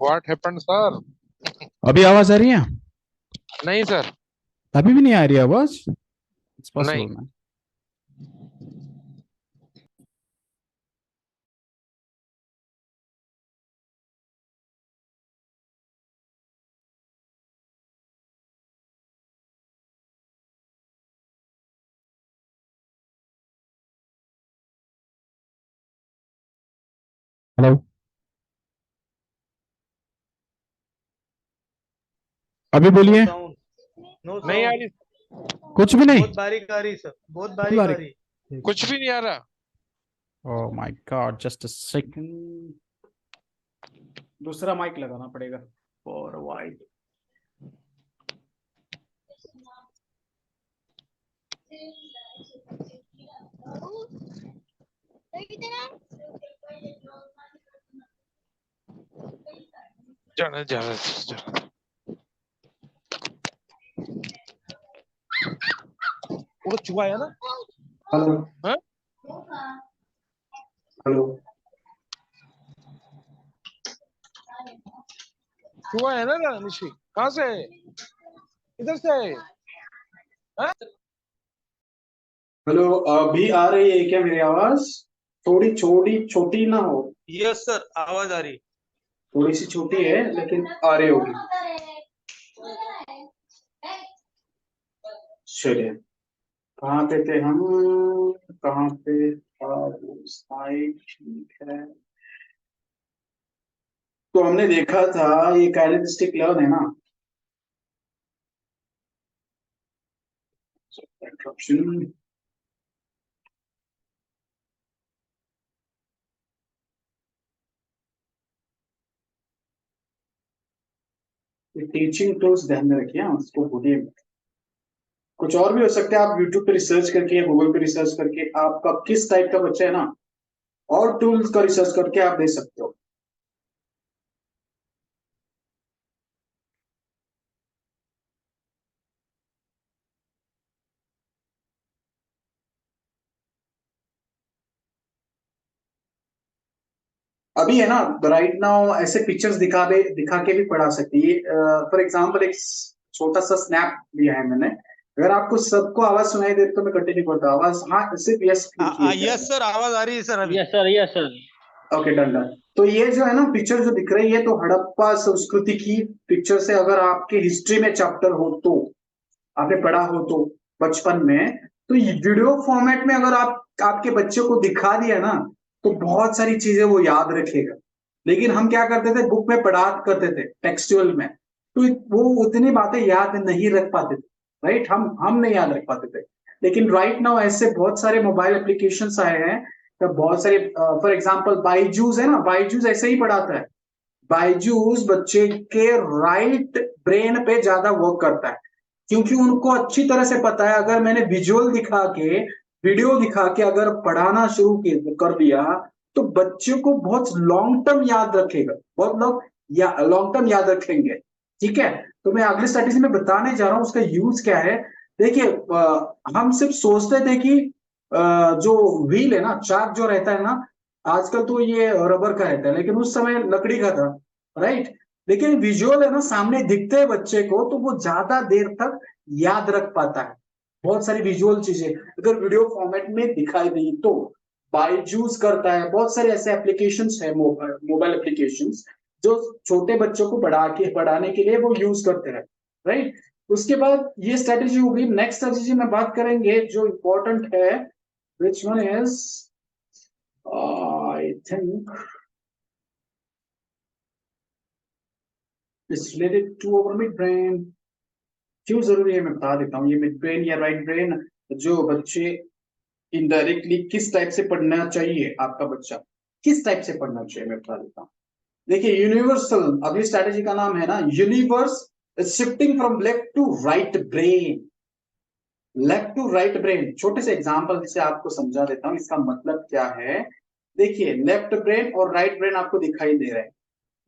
व्हाट हैपेंड सर? अभी आवाज आ रही है? नहीं सर। अभी भी नहीं आ रही आवाज? इट्स नहीं। Possible man. हेलो, अभी नो बोलिए। साउंड, नो नहीं आ साउंड। रही। कुछ भी नहीं। बहुत बारीक आ रही सर, बहुत बहुत बारीक आ बारीक। रही। कुछ भी नहीं आ रहा। Oh my God, just a second. दूसरा माइक लगाना पड़ेगा फॉर वाइड। जाना जाना जाना। वो चुहा है ना। हेलो। हाँ? हेलो। तू है ना निशी, कहाँ से है? इधर से है? हेलो, अभी आ रही है क्या मेरी आवाज? थोड़ी छोटी छोटी ना हो, यस सर, आवाज आ रही। थोड़ी सी छोटी है लेकिन आ रही होगी। चलिए, कहाँ पे थे हम? कहाँ पे था वो slide? ठीक है, तो हमने देखा था ये कैरेक्टरिस्टिक लर्न है ना। इंटरप्शन। टीचिंग टूल्स ध्यान में रखिए, हाँ, उसको भूलिए मत। कुछ और भी हो सकता है, आप यूट्यूब पे रिसर्च करके या गूगल पे रिसर्च करके आपका किस टाइप का बच्चा है ना, और टूल्स का रिसर्च करके आप दे सकते हो। अभी है ना, राइट नाउ ऐसे पिक्चर्स दिखा के भी पढ़ा सकती है। फॉर एग्जांपल एक छोटा सा स्नैप लिया है मैंने। अगर आपको सबको आवाज सुनाई दे तो मैं कंटिन्यू करता हूँ। आवाज, हाँ, सिर्फ यस लिखिए। यस सर, आवाज आ रही है सर अभी। Yes sir, yes sir. Okay, done done. तो ये जो है ना पिक्चर जो दिख रही है, तो हड़प्पा संस्कृति की पिक्चर से, अगर आपके हिस्ट्री में चैप्टर हो तो, आपने पढ़ा हो तो बचपन में, तो वीडियो फॉर्मेट में अगर आप आपके बच्चे को दिखा दिया ना, तो बहुत सारी चीजें वो याद रखेगा। लेकिन हम क्या करते थे, बुक में पढ़ा करते थे टेक्सचुअल में, तो वो उतनी बातें याद नहीं रख पाते थे। राइट, हम नहीं याद रख पाते थे। लेकिन राइट नाउ ऐसे बहुत सारे मोबाइल एप्लीकेशंस आए हैं, तो बहुत सारे, फॉर एग्जांपल बाईजूस है ना, बाईजूस ऐसे ही पढ़ाता है। बाईजूस बच्चे के राइट ब्रेन पे ज्यादा वर्क करता है, क्योंकि उनको अच्छी तरह से पता है, अगर मैंने विजुअल दिखा के, वीडियो दिखा के अगर पढ़ाना शुरू कर दिया, तो बच्चों को बहुत लॉन्ग टर्म याद रखेगा, बहुत लोग लॉन्ग टर्म याद रखेंगे। ठीक है, तो मैं अगली स्ट्रेटेजी में बताने जा रहा हूं, उसका यूज क्या है। देखिए, हम सिर्फ सोचते थे कि जो व्हील है ना, चाक जो रहता है ना, आजकल तो ये रबर का रहता है, लेकिन उस समय लकड़ी का था। राइट, लेकिन विजुअल है ना, सामने दिखते हैं बच्चे को, तो वो ज्यादा देर तक याद रख पाता है। बहुत सारी विजुअल चीजें अगर वीडियो फॉर्मेट में दिखाई दी तो बायजूस करता है। बहुत सारे ऐसे एप्लीकेशंस है, मोबाइल एप्लीकेशंस, जो छोटे बच्चों को पढ़ाने के लिए वो यूज करते हैं। राइट, उसके बाद ये स्ट्रेटेजी होगी। नेक्स्ट स्ट्रेटेजी में बात करेंगे जो इंपॉर्टेंट है, which one is, I think it's related to our mid brain. क्यों जरूरी है मैं बता देता हूँ। ये मिड ब्रेन या राइट ब्रेन, जो बच्चे इनडायरेक्टली किस टाइप से पढ़ना चाहिए, आपका बच्चा किस टाइप से पढ़ना चाहिए, मैं बता देता हूँ। देखिए, यूनिवर्सल, अगली स्ट्रैटेजी का नाम है ना universe shifting from left to right brain. Left to right brain, छोटे से एग्जांपल से आपको समझा देता हूँ इसका मतलब क्या है। देखिए, लेफ्ट ब्रेन और राइट ब्रेन आपको दिखाई दे रहा है।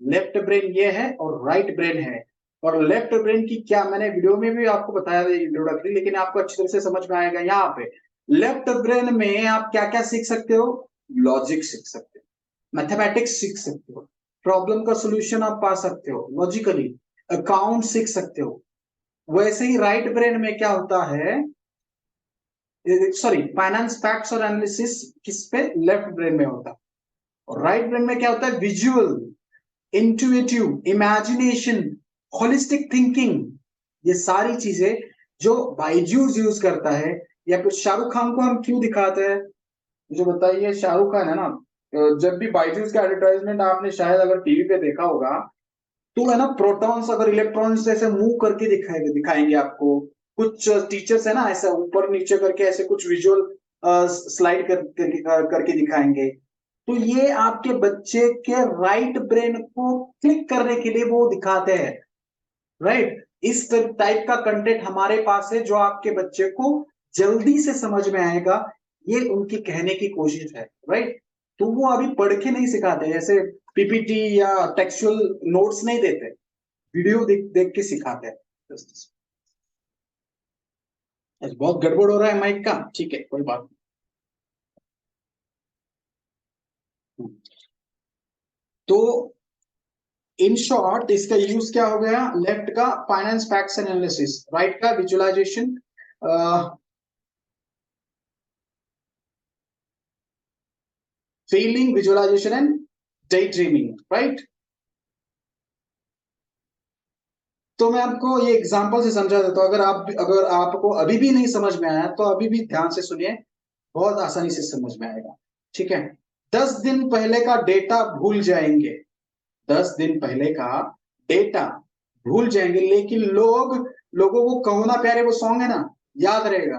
लेफ्ट ब्रेन ये है और राइट ब्रेन है। और लेफ्ट ब्रेन की क्या, मैंने वीडियो में भी आपको बताया इंट्रोडक्टरी, लेकिन आपको अच्छी तरह से समझ में आएगा। यहाँ पे लेफ्ट ब्रेन में आप क्या क्या सीख सकते हो, लॉजिक सीख सकते हो, मैथमेटिक्स सीख सकते हो, प्रॉब्लम का सोल्यूशन आप पा सकते हो लॉजिकली, अकाउंट सीख सकते हो। वैसे ही राइट ब्रेन में क्या होता है, सॉरी, फाइनेंस फैक्ट्स और एनालिसिस किस पे, लेफ्ट ब्रेन में होता है। और राइट ब्रेन में क्या होता है, visual, intuitive, imagination, holistic thinking, ये सारी चीजें जो बायजूस यूज करता है। या फिर शाहरुख खान को हम क्यों दिखाते हैं, मुझे बताइए। शाहरुख खान है ना, जब भी बायजूस का एडवर्टाइजमेंट आपने शायद अगर टीवी पे देखा होगा, तो है ना, प्रोटॉन्स अगर इलेक्ट्रॉन्स ऐसे मूव करके दिखाएंगे आपको। कुछ टीचर्स है ना, ऐसा ऊपर नीचे करके ऐसे कुछ विजुअल स्लाइड करके दिखाएंगे। तो ये आपके बच्चे के राइट ब्रेन को क्लिक करने के लिए वो दिखाते हैं। राइट, इस टाइप का कंटेंट हमारे पास है जो आपके बच्चे को जल्दी से समझ में आएगा, ये उनकी कहने की कोशिश है। राइट, तो वो अभी पढ़ के नहीं सिखाते, जैसे पीपीटी या टेक्सचुअल नोट्स नहीं देते, वीडियो देख के सिखाते हैं। बहुत गड़बड़ हो रहा है माइक का, ठीक है, कोई बात नहीं। तो इन शॉर्ट इसका यूज क्या हो गया, लेफ्ट का finance facts and analysis, right का visualisation, feeling, visualisation and day dreaming, right. तो मैं आपको ये एग्जांपल से समझा देता हूं, अगर आपको अभी भी नहीं समझ में आया तो अभी भी ध्यान से सुनिए, बहुत आसानी से समझ में आएगा, ठीक है। 10 दिन पहले का डेटा भूल जाएंगे, 10 दिन पहले का डेटा भूल जाएंगे, लेकिन लोगों को कहो ना प्यारे वो सॉन्ग है ना, याद रहेगा।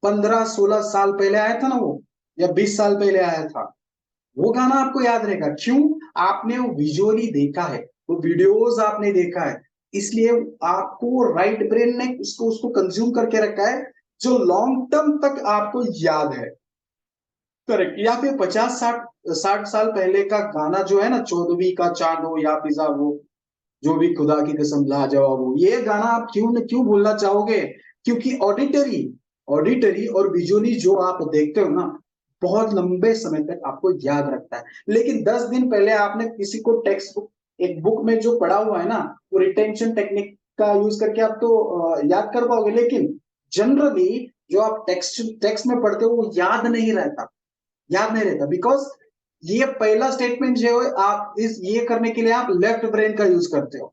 15-16 साल पहले आया था ना वो, या 20 साल पहले आया था, वो गाना आपको याद रहेगा। क्यों? आपने वो विजुअली देखा है, वो वीडियोस आपने देखा है, इसलिए आपको राइट ब्रेन ने उसको कंज्यूम करके रखा है, जो लॉन्ग टर्म तक आपको याद है। करेक्ट। या फिर 50-60 साल पहले का गाना जो है ना, 14वीं का चांद हो या फिजा वो, जो भी खुदा की कसम लाजवाब हो, ये गाना आप क्यों भूलना चाहोगे? क्योंकि ऑडिटरी और विजुअली जो आप देखते हो ना, बहुत लंबे समय तक आपको याद रखता है। लेकिन 10 दिन पहले आपने किसी को टेक्स्ट बुक, एक बुक में जो पढ़ा हुआ है ना, वो रिटेंशन टेक्निक का यूज करके आप तो याद कर पाओगे, लेकिन जनरली जो आप टेक्स्ट में पढ़ते हो वो याद नहीं रहता, बिकॉज ये पहला स्टेटमेंट जो है, आप ये करने के लिए आप लेफ्ट ब्रेन का यूज करते हो।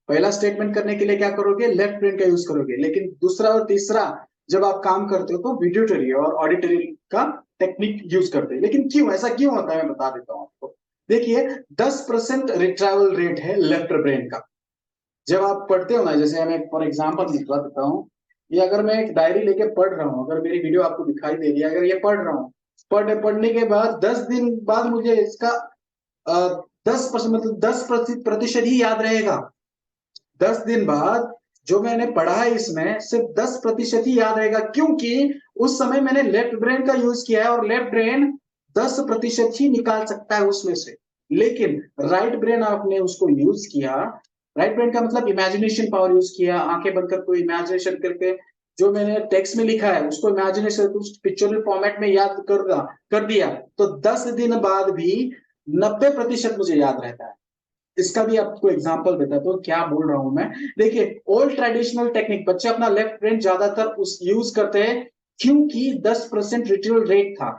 पहला स्टेटमेंट करने के लिए क्या करोगे? लेफ्ट ब्रेन का यूज करोगे। लेकिन दूसरा और तीसरा जब आप काम करते हो तो विजुअटरी और ऑडिटरी का टेक्निक यूज करते हैं। लेकिन क्यों ऐसा क्यों होता है, मैं बता देता हूं आपको। देखिए, 10% रिट्राइवल रेट है लेफ्ट ब्रेन का। जब आप पढ़ते हो ना, जैसे मैं फॉर एग्जाम्पल बता देता हूँ, ये अगर मैं एक डायरी लेके पढ़ रहा हूँ, अगर मेरी वीडियो आपको दिखाई दे रही है, अगर ये पढ़ रहा हूँ, पढ़ने के बाद 10 दिन बाद मुझे इसका 10% मतलब 10% ही याद रहेगा। 10 दिन बाद जो मैंने पढ़ा है इसमें सिर्फ 10% ही याद रहेगा, क्योंकि उस समय मैंने लेफ्ट ब्रेन का यूज किया है, और लेफ्ट ब्रेन 10% ही निकाल सकता है उसमें से। लेकिन राइट ब्रेन आपने उसको यूज किया, राइट ब्रेन का मतलब इमेजिनेशन पावर यूज किया, आंखें बंद कर कोई इमेजिनेशन करके जो मैंने टेक्स्ट में लिखा है उसको इमेजिनेशन कुछ पिक्चरल फॉर्मेट में याद कर दिया, तो 10 दिन बाद भी 90% मुझे याद रहता है। इसका भी आपको एग्जांपल देता तो क्या बोल रहा हूं मैं। देखिए, ओल्ड ट्रेडिशनल टेक्निक, बच्चे अपना लेफ्ट ब्रेन ज्यादातर उस यूज करते हैं क्योंकि 10% रिट्रीवल रेट था,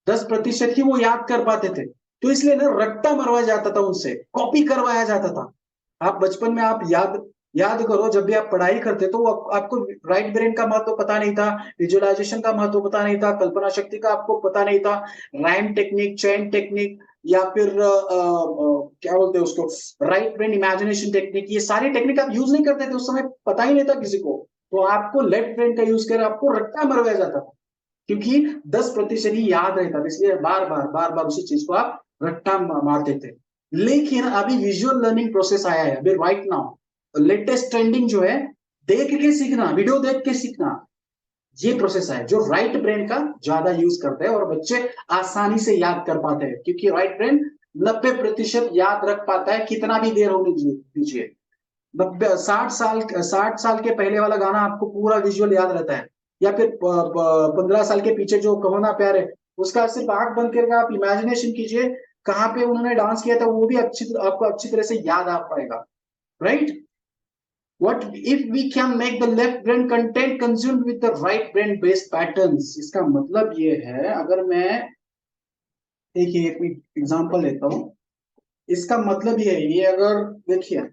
10% ही वो याद कर पाते थे। तो इसलिए ना रट्टा मरवाया जाता था, उनसे कॉपी करवाया जाता था। आप बचपन में आप याद करो, जब भी आप पढ़ाई करते तो आपको राइट ब्रेन का महत्व पता नहीं था, विजुअलाइजेशन का महत्व पता नहीं था, कल्पना शक्ति का आपको पता नहीं था, राइम टेक्निक, चेन टेक्निक, या फिर क्या बोलते हैं उसको, राइट ब्रेन इमेजिनेशन टेक्निक, ये सारी टेक्निक आप यूज नहीं करते थे उस समय, पता ही नहीं था किसी को। तो आपको लेफ्ट ब्रेन का यूज कर आपको रट्टा मरवाया जाता था, क्योंकि 10% ही याद रहता था, इसलिए बार बार उसी चीज को आप रट्टा मारते थे। लेकिन अभी विजुअल लर्निंग प्रोसेस आया है, अभी राइट नाउ लेटेस्ट ट्रेंडिंग जो है, देख के सीखना, वीडियो देख के सीखना, ये प्रोसेस है जो राइट ब्रेन का ज्यादा यूज करते हैं, और बच्चे आसानी से याद कर पाते हैं, क्योंकि राइट ब्रेन 90% याद रख पाता है, कितना भी देर होने दीजिए। 60 साल के पहले वाला गाना आपको पूरा विजुअल याद रहता है, या फिर 15 साल के पीछे जो कहो ना प्यारे, उसका सिर्फ आंख बंद करके आप इमेजिनेशन कीजिए कहाँ पे उन्होंने डांस किया था, वो भी आपको अच्छी तरह से याद आ पाएगा, right. What if we can make the left brain content consumed with the right brain based patterns? इसका मतलब ये है, अगर मैं देखिए एक एग्जांपल लेता हूं, इसका मतलब ये है, ये अगर देखिए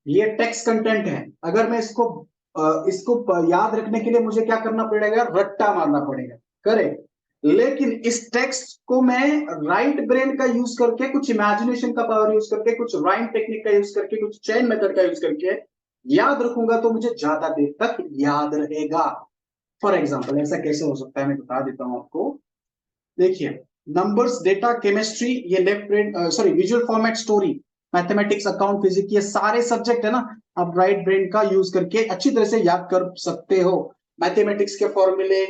ये टेक्स्ट कंटेंट है, अगर मैं इसको याद रखने के लिए मुझे क्या करना पड़ेगा? रट्टा मारना पड़ेगा, करेक्ट। लेकिन इस टेक्स्ट को मैं राइट ब्रेन का यूज करके, कुछ इमेजिनेशन का पावर यूज करके, कुछ राइम टेक्निक का यूज करके, कुछ चेन मेथड का यूज करके याद रखूंगा, तो मुझे ज्यादा देर तक याद रहेगा। फॉर एग्जाम्पल ऐसा कैसे हो सकता है, मैं बता देता हूं आपको। देखिए, नंबर्स, डेटा, केमिस्ट्री, ये left brain, sorry visual format, story, mathematics, account, physics, ये सारे सब्जेक्ट है ना, आप राइट ब्रेन का यूज करके अच्छी तरह से याद कर सकते हो। मैथमेटिक्स के फॉर्मूले,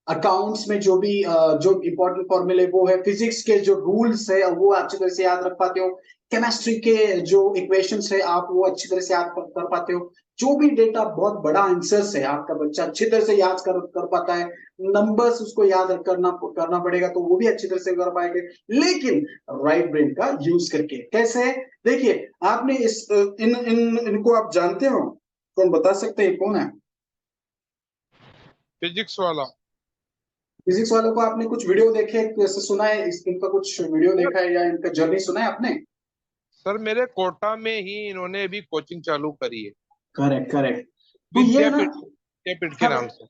अकाउंट्स में जो भी जो इंपॉर्टेंट फॉर्मूले वो है, फिजिक्स के जो रूल्स है वो अच्छी तरह से याद रख पाते हो, केमिस्ट्री के जो इक्वेशंस है आप वो अच्छी तरह से याद कर पाते हो, जो भी डेटा बहुत बड़ा आंसर्स है आपका बच्चा अच्छी तरह से याद कर पाता है, नंबर्स उसको याद करना पड़ेगा तो वो भी अच्छी तरह से कर पाएंगे, लेकिन राइट ब्रेन का यूज करके। कैसे? देखिए आपने इस इनको आप जानते हो, कौन बता सकते हैं कौन है? फिजिक्स वाला। फिजिक्स वालों को आपने कुछ वीडियो देखे, ऐसे सुना है, इनका कुछ वीडियो देखा है या इनका जर्नी सुना है आपने? सर मेरे कोटा में ही इन्होंने अभी कोचिंग चालू करी है, करेक्ट करेक्ट। तो ये ना, विद्यापीठ, विद्यापीठ के हाँ नाम से।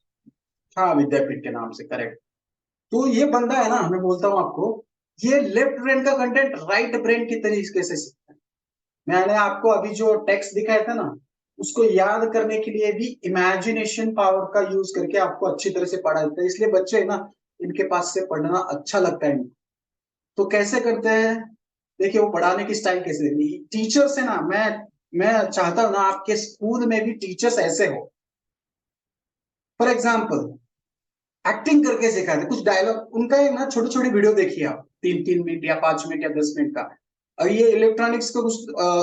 हाँ विद्यापीठ के नाम से, करेक्ट। तो ये बंदा है ना, मैं बोलता हूँ आपको, ये लेफ्ट ब्रेन का कंटेंट राइट ब्रेन की तरीके से सीखता है। मैंने आपको अभी जो टेक्स्ट दिखाया था ना, उसको याद करने के लिए भी इमेजिनेशन पावर का यूज करके आपको अच्छी तरह से पढ़ा जाता है, इसलिए बच्चे ना इनके पास से पढ़ना अच्छा लगता है इनको। तो कैसे करते हैं? देखिए वो पढ़ाने की स्टाइल कैसे, टीचर से ना, मैं चाहता हूं ना आपके स्कूल में भी टीचर्स ऐसे हो। फॉर एग्जाम्पल एक्टिंग करके सिखाते, कुछ डायलॉग उनका है ना, छोटी छोटी वीडियो देखिए आप, 3-3 मिनट या 5 मिनट या 10 मिनट का। और ये इलेक्ट्रॉनिक्स का कुछ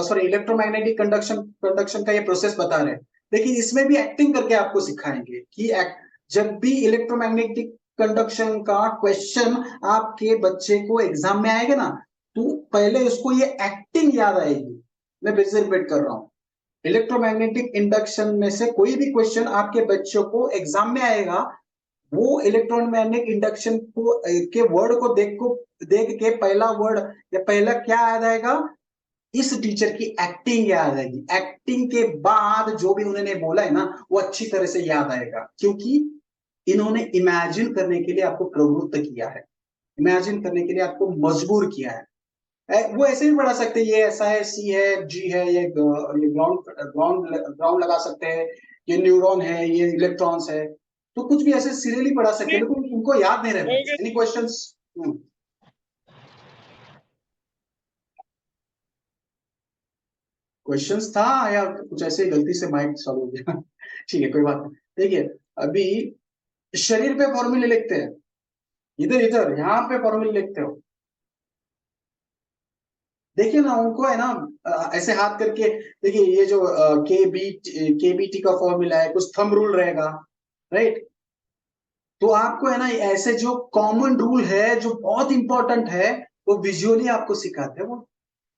सॉरी इलेक्ट्रोमैग्नेटिक कंडक्शन का ये प्रोसेस बता रहे हैं। देखिए इसमें भी एक्टिंग करके आपको सिखाएंगे कि जब भी इलेक्ट्रोमैग्नेटिक कंडक्शन का क्वेश्चन आपके बच्चे को एग्जाम में आएगा ना, तो पहले उसको ये एक्टिंग याद आएगी। मैं फिर से रिपीट कर रहा हूँ, इलेक्ट्रोमैग्नेटिक इंडक्शन में से कोई भी क्वेश्चन आपके बच्चों को एग्जाम में आएगा, वो इलेक्ट्रोमैग्नेटिक इंडक्शन को के वर्ड को देख के पहला वर्ड या पहला क्या याद आएगा? इस टीचर की एक्टिंग याद आएगी। एक्टिंग के बाद जो भी उन्होंने बोला है ना, वो अच्छी तरह से याद आएगा, क्योंकि इन्होंने इमेजिन करने के लिए आपको प्रवृत्त किया है, इमेजिन करने के लिए आपको मजबूर किया है। वो ऐसे भी पढ़ा सकते हैं, ये ऐसा है, सी है, जी है, ये ग्राउंड ग्राउंड ग्राउंड लगा सकते हैं, ये न्यूरॉन है, ये इलेक्ट्रॉन्स है। तो कुछ भी ऐसे सीरियली पढ़ा सकते हैं, लेकिन उनको याद नहीं रहता। Any questions? क्वेश्चंस था या कुछ ऐसे गलती से माइक चालू हो गया? ठीक है, कोई बात नहीं। देखिए अभी शरीर पे फॉर्मूले लिखते हैं, इधर इधर यहाँ पे फॉर्मूले लिखते हो, देखिए ना उनको है ना, ऐसे हाथ करके देखिए, ये जो केबीटी का फॉर्मूला है, कुछ थंब रूल रहेगा, राइट? तो आपको है ना ऐसे जो कॉमन रूल है जो बहुत इंपॉर्टेंट है, वो विजुअली आपको सिखाते हैं, वो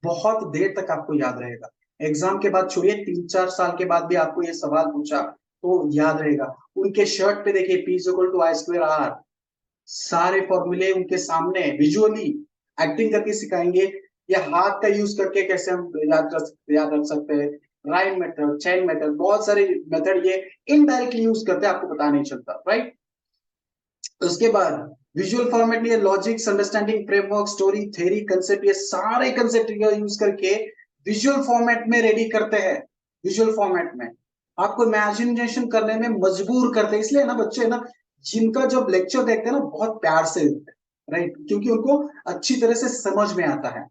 बहुत देर तक आपको याद रहेगा। एग्जाम के बाद छोड़िए, 3-4 साल के बाद भी आपको ये सवाल पूछा तो याद रहेगा। उनके शर्ट पे देखिए P=I²R, सारे फॉर्मूले उनके सामने विजुअली एक्टिंग करके सिखाएंगे, या हाथ का यूज करके कैसे हम याद रख सकते हैं, राइम मेथड, चेन मेथड, बहुत सारे मेथड ये इनडायरेक्टली यूज करते हैं, आपको पता नहीं चलता, राइट? उसके बाद विजुअल फॉर्मेट में logics, understanding, framework, story, theory, concept, ये सारे कंसेप्ट यूज करके विजुअल फॉर्मेट में रेडी करते हैं। विजुअल फॉर्मेट में आपको इमेजिनेशन करने में मजबूर करते हैं, इसलिए ना बच्चे ना जिनका जब लेक्चर देखते हैं ना बहुत प्यार से देखते हैं, राइट? क्योंकि उनको अच्छी तरह से समझ में आता है,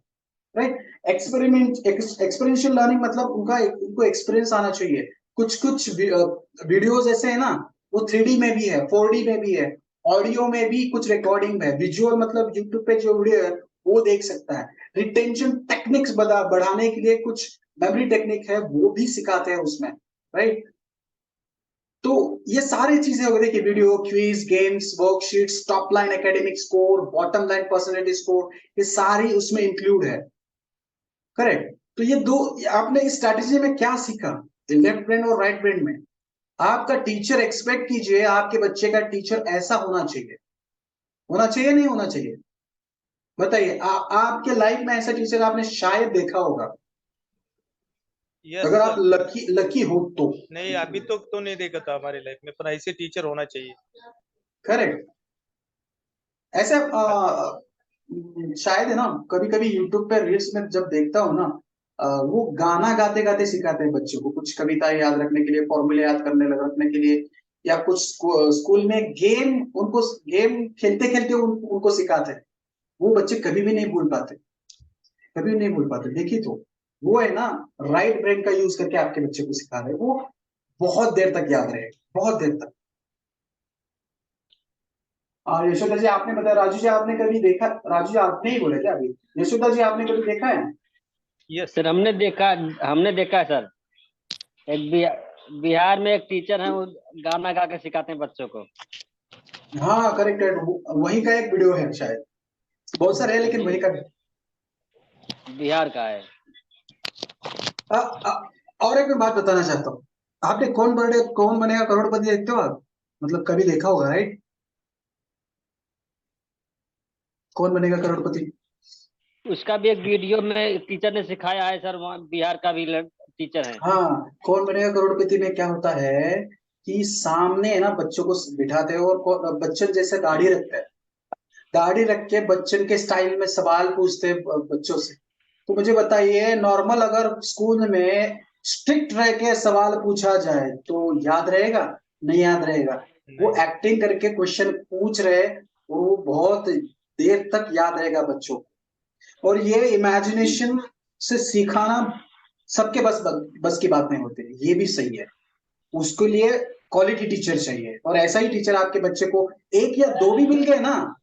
राइट? एक्सपेरिमेंशियल लर्निंग मतलब उनको एक्सपीरियंस आना चाहिए। कुछ कुछ वीडियोस ऐसे है ना, वो 3D में भी है, 4D में भी है, ऑडियो में भी, कुछ रिकॉर्डिंग में। विजुअल मतलब यूट्यूब पे जो वीडियो है वो देख सकता है। रिटेंशन टेक्निक्स बढ़ाने के लिए कुछ मेमोरी टेक्निक है, वो भी सिखाते हैं उसमें, राइट? तो ये सारी चीजें हो गई, देखिए video, quiz, games, worksheets, top line academic score, bottom line personality score, ये सारी उसमें इंक्लूड है, करेक्ट? तो ये दो, आपने इस स्ट्रैटेजी में क्या सीखा, लेफ्ट ब्रेन और राइट ब्रेन में? आपका टीचर एक्सपेक्ट कीजिए, आपके बच्चे का टीचर ऐसा होना चाहिए, होना चाहिए नहीं होना चाहिए? बताइए, आपके लाइफ में ऐसा टीचर आपने शायद देखा होगा, यस अगर आप सर। लकी हो तो। नहीं, अभी तक तो नहीं देखा था हमारी लाइफ में, पर ऐसे टीचर होना चाहिए। करेक्ट। ऐसे शायद है ना, कभी कभी यूट्यूब पे रील्स में जब देखता हूँ ना, वो गाना गाते गाते सिखाते हैं बच्चों को, कुछ कविता याद रखने के लिए, फॉर्मूले याद करने रखने के लिए, या कुछ स्कूल में गेम, उनको गेम खेलते खेलते उनको सिखाते हैं। वो बच्चे कभी भी नहीं भूल पाते, कभी भी नहीं भूल पाते। देखिए तो वो है ना, राइट ब्रेन का यूज करके आपके बच्चे को सिखा रहे हैं, वो बहुत देर तक याद रहेगा, बहुत देर तक। और यशोदा जी आपने बताया, राजू जी आपने कभी देखा, राजू जी आपने ही बोला क्या अभी, यशोदा जी आपने कभी देखा है? यस सर हमने देखा है सर। एक बिहार में एक टीचर है, वो गाना गा के सिखाते हैं बच्चों को। हाँ करेक्ट है, वही का एक वीडियो है शायद, बहुत सारे है लेकिन वही का। बिहार का है। और एक मैं बात बताना चाहता हूँ, आपने कौन बनेगा करोड़पति देखते हो आप, मतलब कभी देखा होगा राइट? कौन बनेगा करोड़पति? उसका भी एक वीडियो में टीचर ने सिखाया है सर, वहाँ बिहार का भी टीचर है। हाँ, कौन बनेगा करोड़पति में क्या होता है कि सामने ना बच्चों को बिठाते हैं और बच्चन जैसे दाढ़ी रखते हैं, दाढ़ी रख के बच्चन के स्टाइल में सवाल पूछते हैं बच्चों से। तो मुझे बताइए, नॉर्मल अगर स्कूल में स्ट्रिक्ट रह के सवाल पूछा जाए तो याद रहेगा? नहीं याद रहेगा। वो एक्टिंग करके क्वेश्चन पूछ रहे, वो बहुत देर तक याद रहेगा बच्चों को। और ये इमेजिनेशन से सिखाना सबके बस की बात नहीं होती, ये भी सही है। उसके लिए क्वालिटी टीचर चाहिए, और ऐसा ही टीचर आपके बच्चे को एक या दो भी मिल गए ना,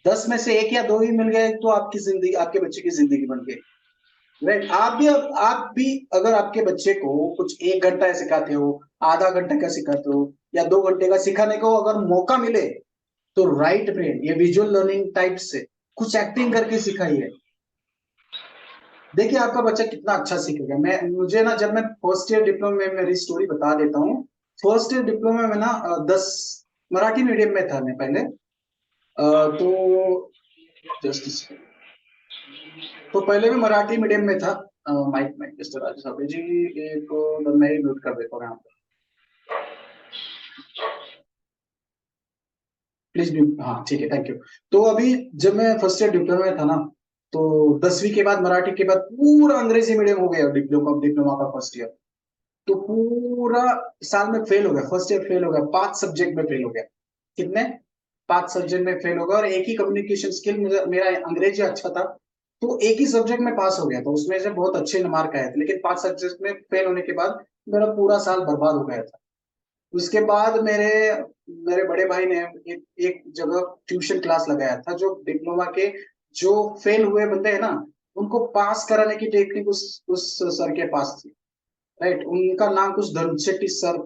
10 में से एक या दो ही मिल गए तो आपकी जिंदगी, आपके बच्चे की जिंदगी बन गई। राइट? आप भी अगर आपके बच्चे को कुछ 1 घंटा सिखाते हो, आधा घंटे का सिखाते हो, या 2 घंटे का सिखाने को अगर मौका मिले, तो राइट ब्रेन, ये विजुअल लर्निंग टाइप से कुछ एक्टिंग करके सिखाइए। देखिए आपका बच्चा कितना अच्छा सीखेगा। मुझे ना, जब मैं फर्स्ट ईयर डिप्लोमा में, मेरी स्टोरी बता देता हूँ। फर्स्ट ईयर डिप्लोमा में ना 10 मराठी मीडियम में था मैं पहले, तो जस्ट तो पहले मैं मराठी मीडियम में था। माइक माइक मिस्टर राजू साहब जी, एक मैं ही म्यूट कर देता हूँ यहाँ पे, प्लीज म्यूट। हाँ ठीक है, थैंक यू। तो अभी जब मैं फर्स्ट ईयर डिप्लोमा में था ना, तो 10वीं के बाद मराठी के बाद पूरा अंग्रेजी मीडियम हो गया डिप्लोमा का फर्स्ट ईयर। तो पूरा साल में फेल हो गया, फर्स्ट ईयर फेल हो गया, 5 सब्जेक्ट में फेल हो गया। कितने? 5 सब्जेक्ट में फेल हो गया, और एक ही कम्युनिकेशन स्किल, मेरा अंग्रेजी अच्छा था, तो एक ही सब्जेक्ट में पास हो गया था, उसमें से बहुत अच्छे मार्क आए थे। लेकिन 5 सब्जेक्ट में फेल होने के बाद मेरा पूरा साल बर्बाद हो गया था। उसके बाद मेरे मेरे बड़े भाई ने एक जगह ट्यूशन क्लास लगाया था, जो डिप्लोमा के जो फेल हुए बंदे हैं ना, उनको पास कराने की टेक्निक उस सर के पास थी। राइट? उनका नाम कुछ धर्म शेट्टी सर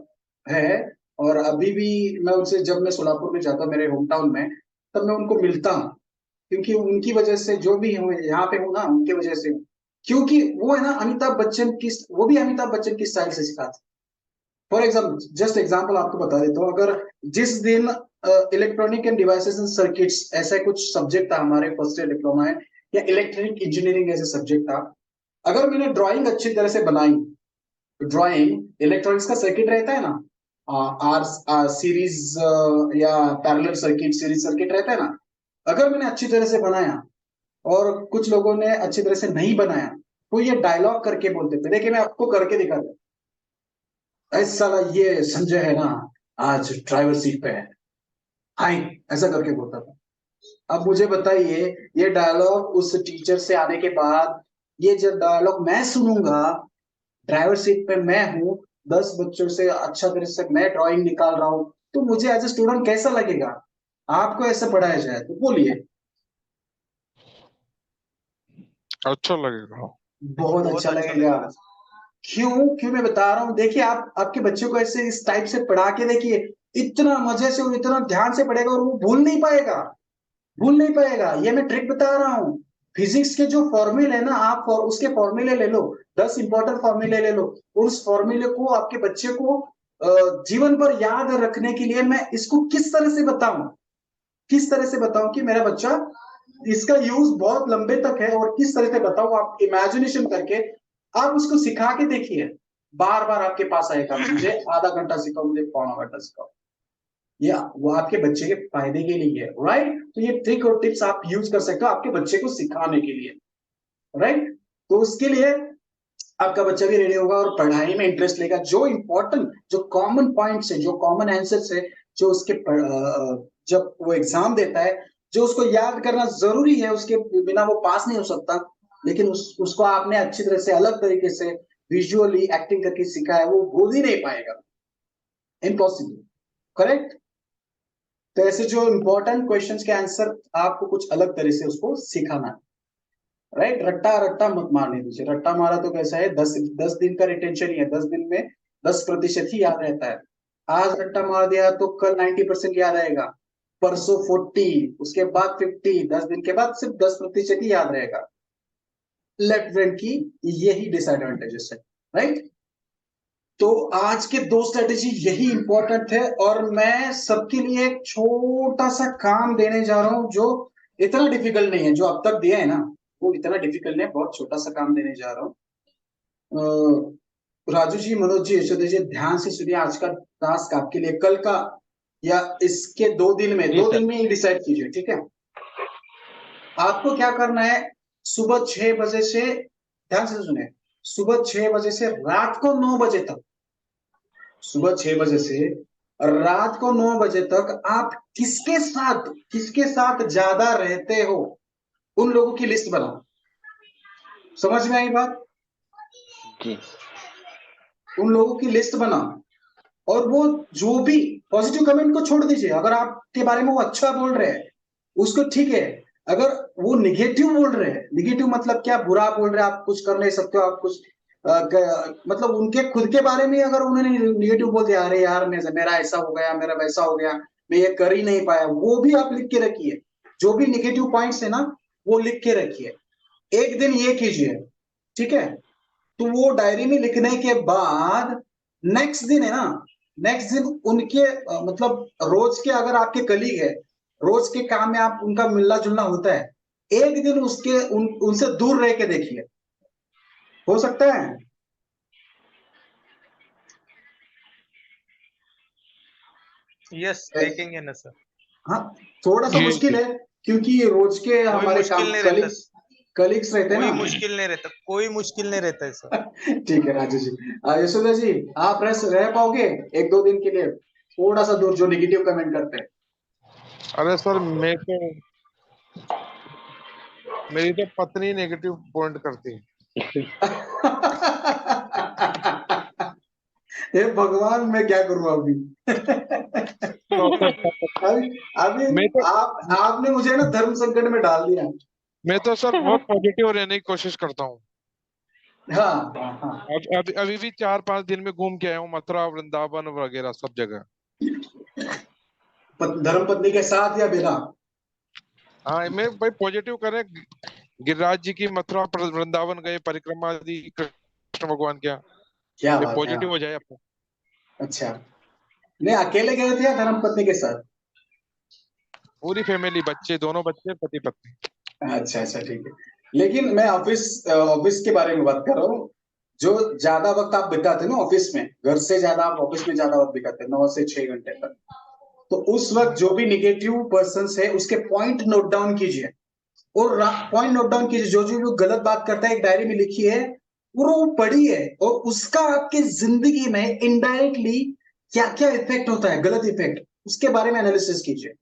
है। और अभी भी मैं उनसे, जब मैं सोलापुर में जाता हूँ मेरे होम टाउन में, तब मैं उनको मिलता हूँ, क्योंकि उनकी वजह से जो भी हूँ यहाँ पे हूँ ना, उनकी वजह से हूँ। क्योंकि वो है ना अमिताभ बच्चन की, वो भी अमिताभ बच्चन की स्टाइल से सिखाते। फॉर एग्जाम्पल, जस्ट एग्जाम्पल आपको बता देता हूँ, अगर जिस दिन electronic end devices and circuits ऐसा कुछ सब्जेक्ट था हमारे फर्स्ट ईयर डिप्लोमा में, या इलेक्ट्रिक इंजीनियरिंग ऐसे सब्जेक्ट था, अगर मैंने ड्राइंग अच्छी तरह से बनाई, ड्राइंग इलेक्ट्रॉनिक्स का सर्किट रहता है ना, आर सीरीज या पैरेलल सर्किट, सीरीज सर्किट रहता है ना, अगर मैंने अच्छी तरह से बनाया और कुछ लोगों ने अच्छी तरह से नहीं बनाया, तो ये डायलॉग करके बोलते थे। देखिए मैं आपको करके दिखाता हूँ। ऐसा, ये संजय है ना, आज ड्राइवर सीट पे है, हाय, ऐसा करके बोलता था। अब मुझे बताइए, ये डायलॉग उस टीचर से आने के बाद, ये जब डायलॉग मैं सुनूंगा, ड्राइवर सीट पे मैं हूँ, 10 बच्चों से अच्छा तरह से मैं ड्राइंग निकाल रहा हूँ, तो मुझे एज ए स्टूडेंट कैसा लगेगा? आपको ऐसे पढ़ाया जाए तो बोलिए। अच्छा लगेगा। बहुत अच्छा लगेगा। क्यों क्यों मैं बता रहा हूँ, देखिए आप आपके बच्चे को ऐसे इस टाइप से पढ़ा के देखिए, इतना मजे से और इतना ध्यान से पढ़ेगा, और वो भूल नहीं पाएगा, भूल नहीं पाएगा। ये मैं ट्रिक बता रहा हूँ। फिजिक्स के जो फॉर्मूले है ना, आप उसके फॉर्मूले ले लो, 10 इंपॉर्टेंट फॉर्मूले ले लो, और उस फॉर्मूले को आपके बच्चे को जीवन भर याद रखने के लिए मैं इसको किस तरह से बताऊं, किस तरह से बताऊं कि मेरा बच्चा इसका यूज बहुत लंबे तक है, और किस तरह से बताऊं, आप इमेजिनेशन करके आप उसको सिखा के देखिए, बार बार आपके पास आएगा, मुझे आधा घंटा सिखाओ, मुझे पौना घंटा सिखाओ। ये वो आपके बच्चे के फायदे के लिए है। राइट? तो ये ट्रिक और टिप्स आप यूज कर सकते हो आपके बच्चे को सिखाने के लिए। राइट? तो उसके लिए आपका बच्चा भी रेडी होगा और पढ़ाई में इंटरेस्ट लेगा। जो इंपॉर्टेंट, जो कॉमन पॉइंट्स है, जो कॉमन आंसर्स है, जो उसके जब वो एग्जाम देता है, जो उसको याद करना जरूरी है, उसके बिना वो पास नहीं हो सकता, लेकिन उसको आपने अच्छी तरह से, अलग तरीके से विजुअली एक्टिंग करके सिखाया, वो भूल ही नहीं पाएगा। इम्पॉसिबल। करेक्ट? तो ऐसे जो इंपॉर्टेंट क्वेश्चंस के आंसर आपको कुछ अलग तरह से उसको सिखाना है, राइट। रट्टा रट्टा मत मारने दीजिए। रट्टा मारा तो कैसा है, 10 दिन का रिटेंशन ही है, 10 दिन में 10% ही याद रहता है। आज रट्टा मार दिया तो कल 90% याद रहेगा, परसों 40, उसके बाद 50, 10 दिन के बाद सिर्फ 10% ही याद रहेगा। लेफ्ट ब्रेन की यही डिसएडवांटेजेस है, राइट। तो आज के 2 स्ट्रेटेजी यही इंपॉर्टेंट है, और मैं सबके लिए एक छोटा सा काम देने जा रहा हूं जो इतना डिफिकल्ट नहीं है। जो अब तक दिया है ना वो इतना डिफिकल्ट नहीं है, बहुत छोटा सा काम देने जा रहा हूँ। राजू जी, मनोज जी, यशोदा जी, ध्यान से सुनिए। आज का टास्क आपके लिए कल का या इसके 2 दिन में, जी 2 सर। दिन में ही डिसाइड कीजिए, ठीक है। आपको क्या करना है, सुबह 6 बजे से, ध्यान से सुनिए, सुबह 6 बजे से रात को 9 बजे तक, सुबह 6 बजे से रात को 9 बजे तक आप किसके साथ ज्यादा रहते हो, उन लोगों की लिस्ट बनाओ। समझ में आई बात? जी उन लोगों की लिस्ट बनाओ, और वो जो भी पॉजिटिव कमेंट को छोड़ दीजिए। अगर आपके बारे में वो अच्छा बोल रहे हैं उसको ठीक है, अगर वो निगेटिव बोल रहे हैं, निगेटिव मतलब क्या, बुरा बोल रहे हैं, आप कुछ कर नहीं सकते हो, आप कुछ मतलब उनके खुद के बारे में अगर उन्होंने निगेटिव बोल दिया, अरे यार मेरा ऐसा हो गया, मेरा वैसा हो गया, मैं ये कर ही नहीं पाया, वो भी आप लिख के रखिए। जो भी निगेटिव पॉइंट्स है ना वो लिख के रखिए। एक दिन ये कीजिए, ठीक है। तो वो डायरी में लिखने के बाद नेक्स्ट दिन है ना, नेक्स्ट दिन उनके मतलब रोज के, अगर आपके कलीग है, रोज के काम में आप उनका मिलना जुलना होता है, एक दिन उनसे दूर रह के देखिए, हो सकता है। यस, देखेंगे ना सर। हाँ, थोड़ा सा जी मुश्किल है क्योंकि रोज के कोई हमारे मुश्किल काम नहीं रहता, कलीग्स रहते हैं कोई ना। मुश्किल नहीं रहता, कोई मुश्किल नहीं रहता है सर। ठीक है राजू जी। यशोदा जी, आप रह पाओगे 1-2 दिन के लिए थोड़ा सा दूर, जो निगेटिव कमेंट करते हैं? अरे सर, मेरी तो पत्नी नेगेटिव पॉइंट करती है। हे भगवान, मैं क्या करूं अभी? अभी मैं तो आपने मुझे ना धर्म संकट में डाल दिया। मैं तो सर बहुत पॉजिटिव रहने की कोशिश करता हूँ। हाँ हाँ हाँ। अभी भी 4-5 दिन में घूम के आया हूँ, मथुरा, वृंदावन वगैरह सब जगह। धर्म पत्नी के साथ या बिना? हाँ, मैं भाई पॉजिटिव करें। गिरिराज जी की मथुरा वृंदावन गए, परिक्रमा दी कृष्ण भगवान क्या, क्या ये बात है। पॉजिटिव हो जाए आपको। अच्छा, नहीं अकेले गए थे या धर्म पत्नी के साथ? पूरी फैमिली, बच्चे, दोनों बच्चे, पति पत्नी। अच्छा अच्छा, ठीक है। लेकिन मैं ऑफिस के बारे में बात कर रहा हूँ। जो ज्यादा वक्त आप बिताते ना ऑफिस में, घर से ज्यादा आप ऑफिस में ज्यादा वक्त बिताते, 9 से 6 घंटे तक, तो उस वक्त जो भी निगेटिव पर्सन है उसके पॉइंट नोट डाउन कीजिए, और पॉइंट नोट डाउन कीजिए। जो गलत बात करता है एक डायरी में लिखिए, पूरा वो पढ़िए, और उसका आपके जिंदगी में इनडायरेक्टली क्या क्या इफेक्ट होता है, गलत इफेक्ट, उसके बारे में एनालिसिस कीजिए।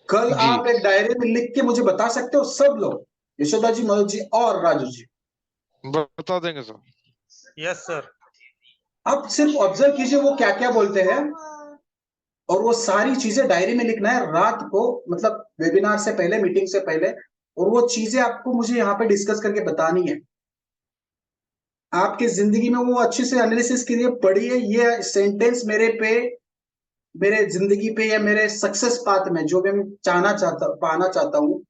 कल जी, आप एक डायरी में लिख के मुझे बता सकते हो, सब लोग, यशोदा जी, मनोज जी और राजू जी। बता देंगे सर। Yes sir. आप सिर्फ ऑब्जर्व कीजिए वो क्या क्या बोलते हैं, और वो सारी चीजें डायरी में लिखना है रात को, मतलब वेबिनार से पहले, मीटिंग से पहले, और वो चीजें आपको मुझे यहाँ पे डिस्कस करके बतानी है। आपके जिंदगी में वो अच्छे से एनालिसिस कीजिए, पढ़िए ये सेंटेंस मेरे जिंदगी पे या मेरे सक्सेस पाथ में, जो मैं पाना चाहता हूँ,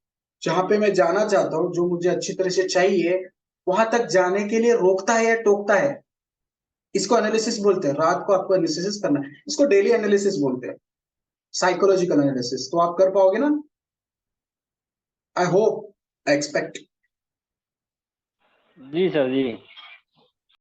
जहां पे मैं जाना चाहता हूँ, जो मुझे अच्छी तरह से चाहिए, वहां तक जाने के लिए रोकता है या टोकता है। इसको एनालिसिस बोलते हैं। रात को आपको एनालिसिस करना है, इसको डेली एनालिसिस बोलते हैं, साइकोलॉजिकल एनालिसिस। तो आप कर पाओगे ना? I hope, I expect. जी सर जी।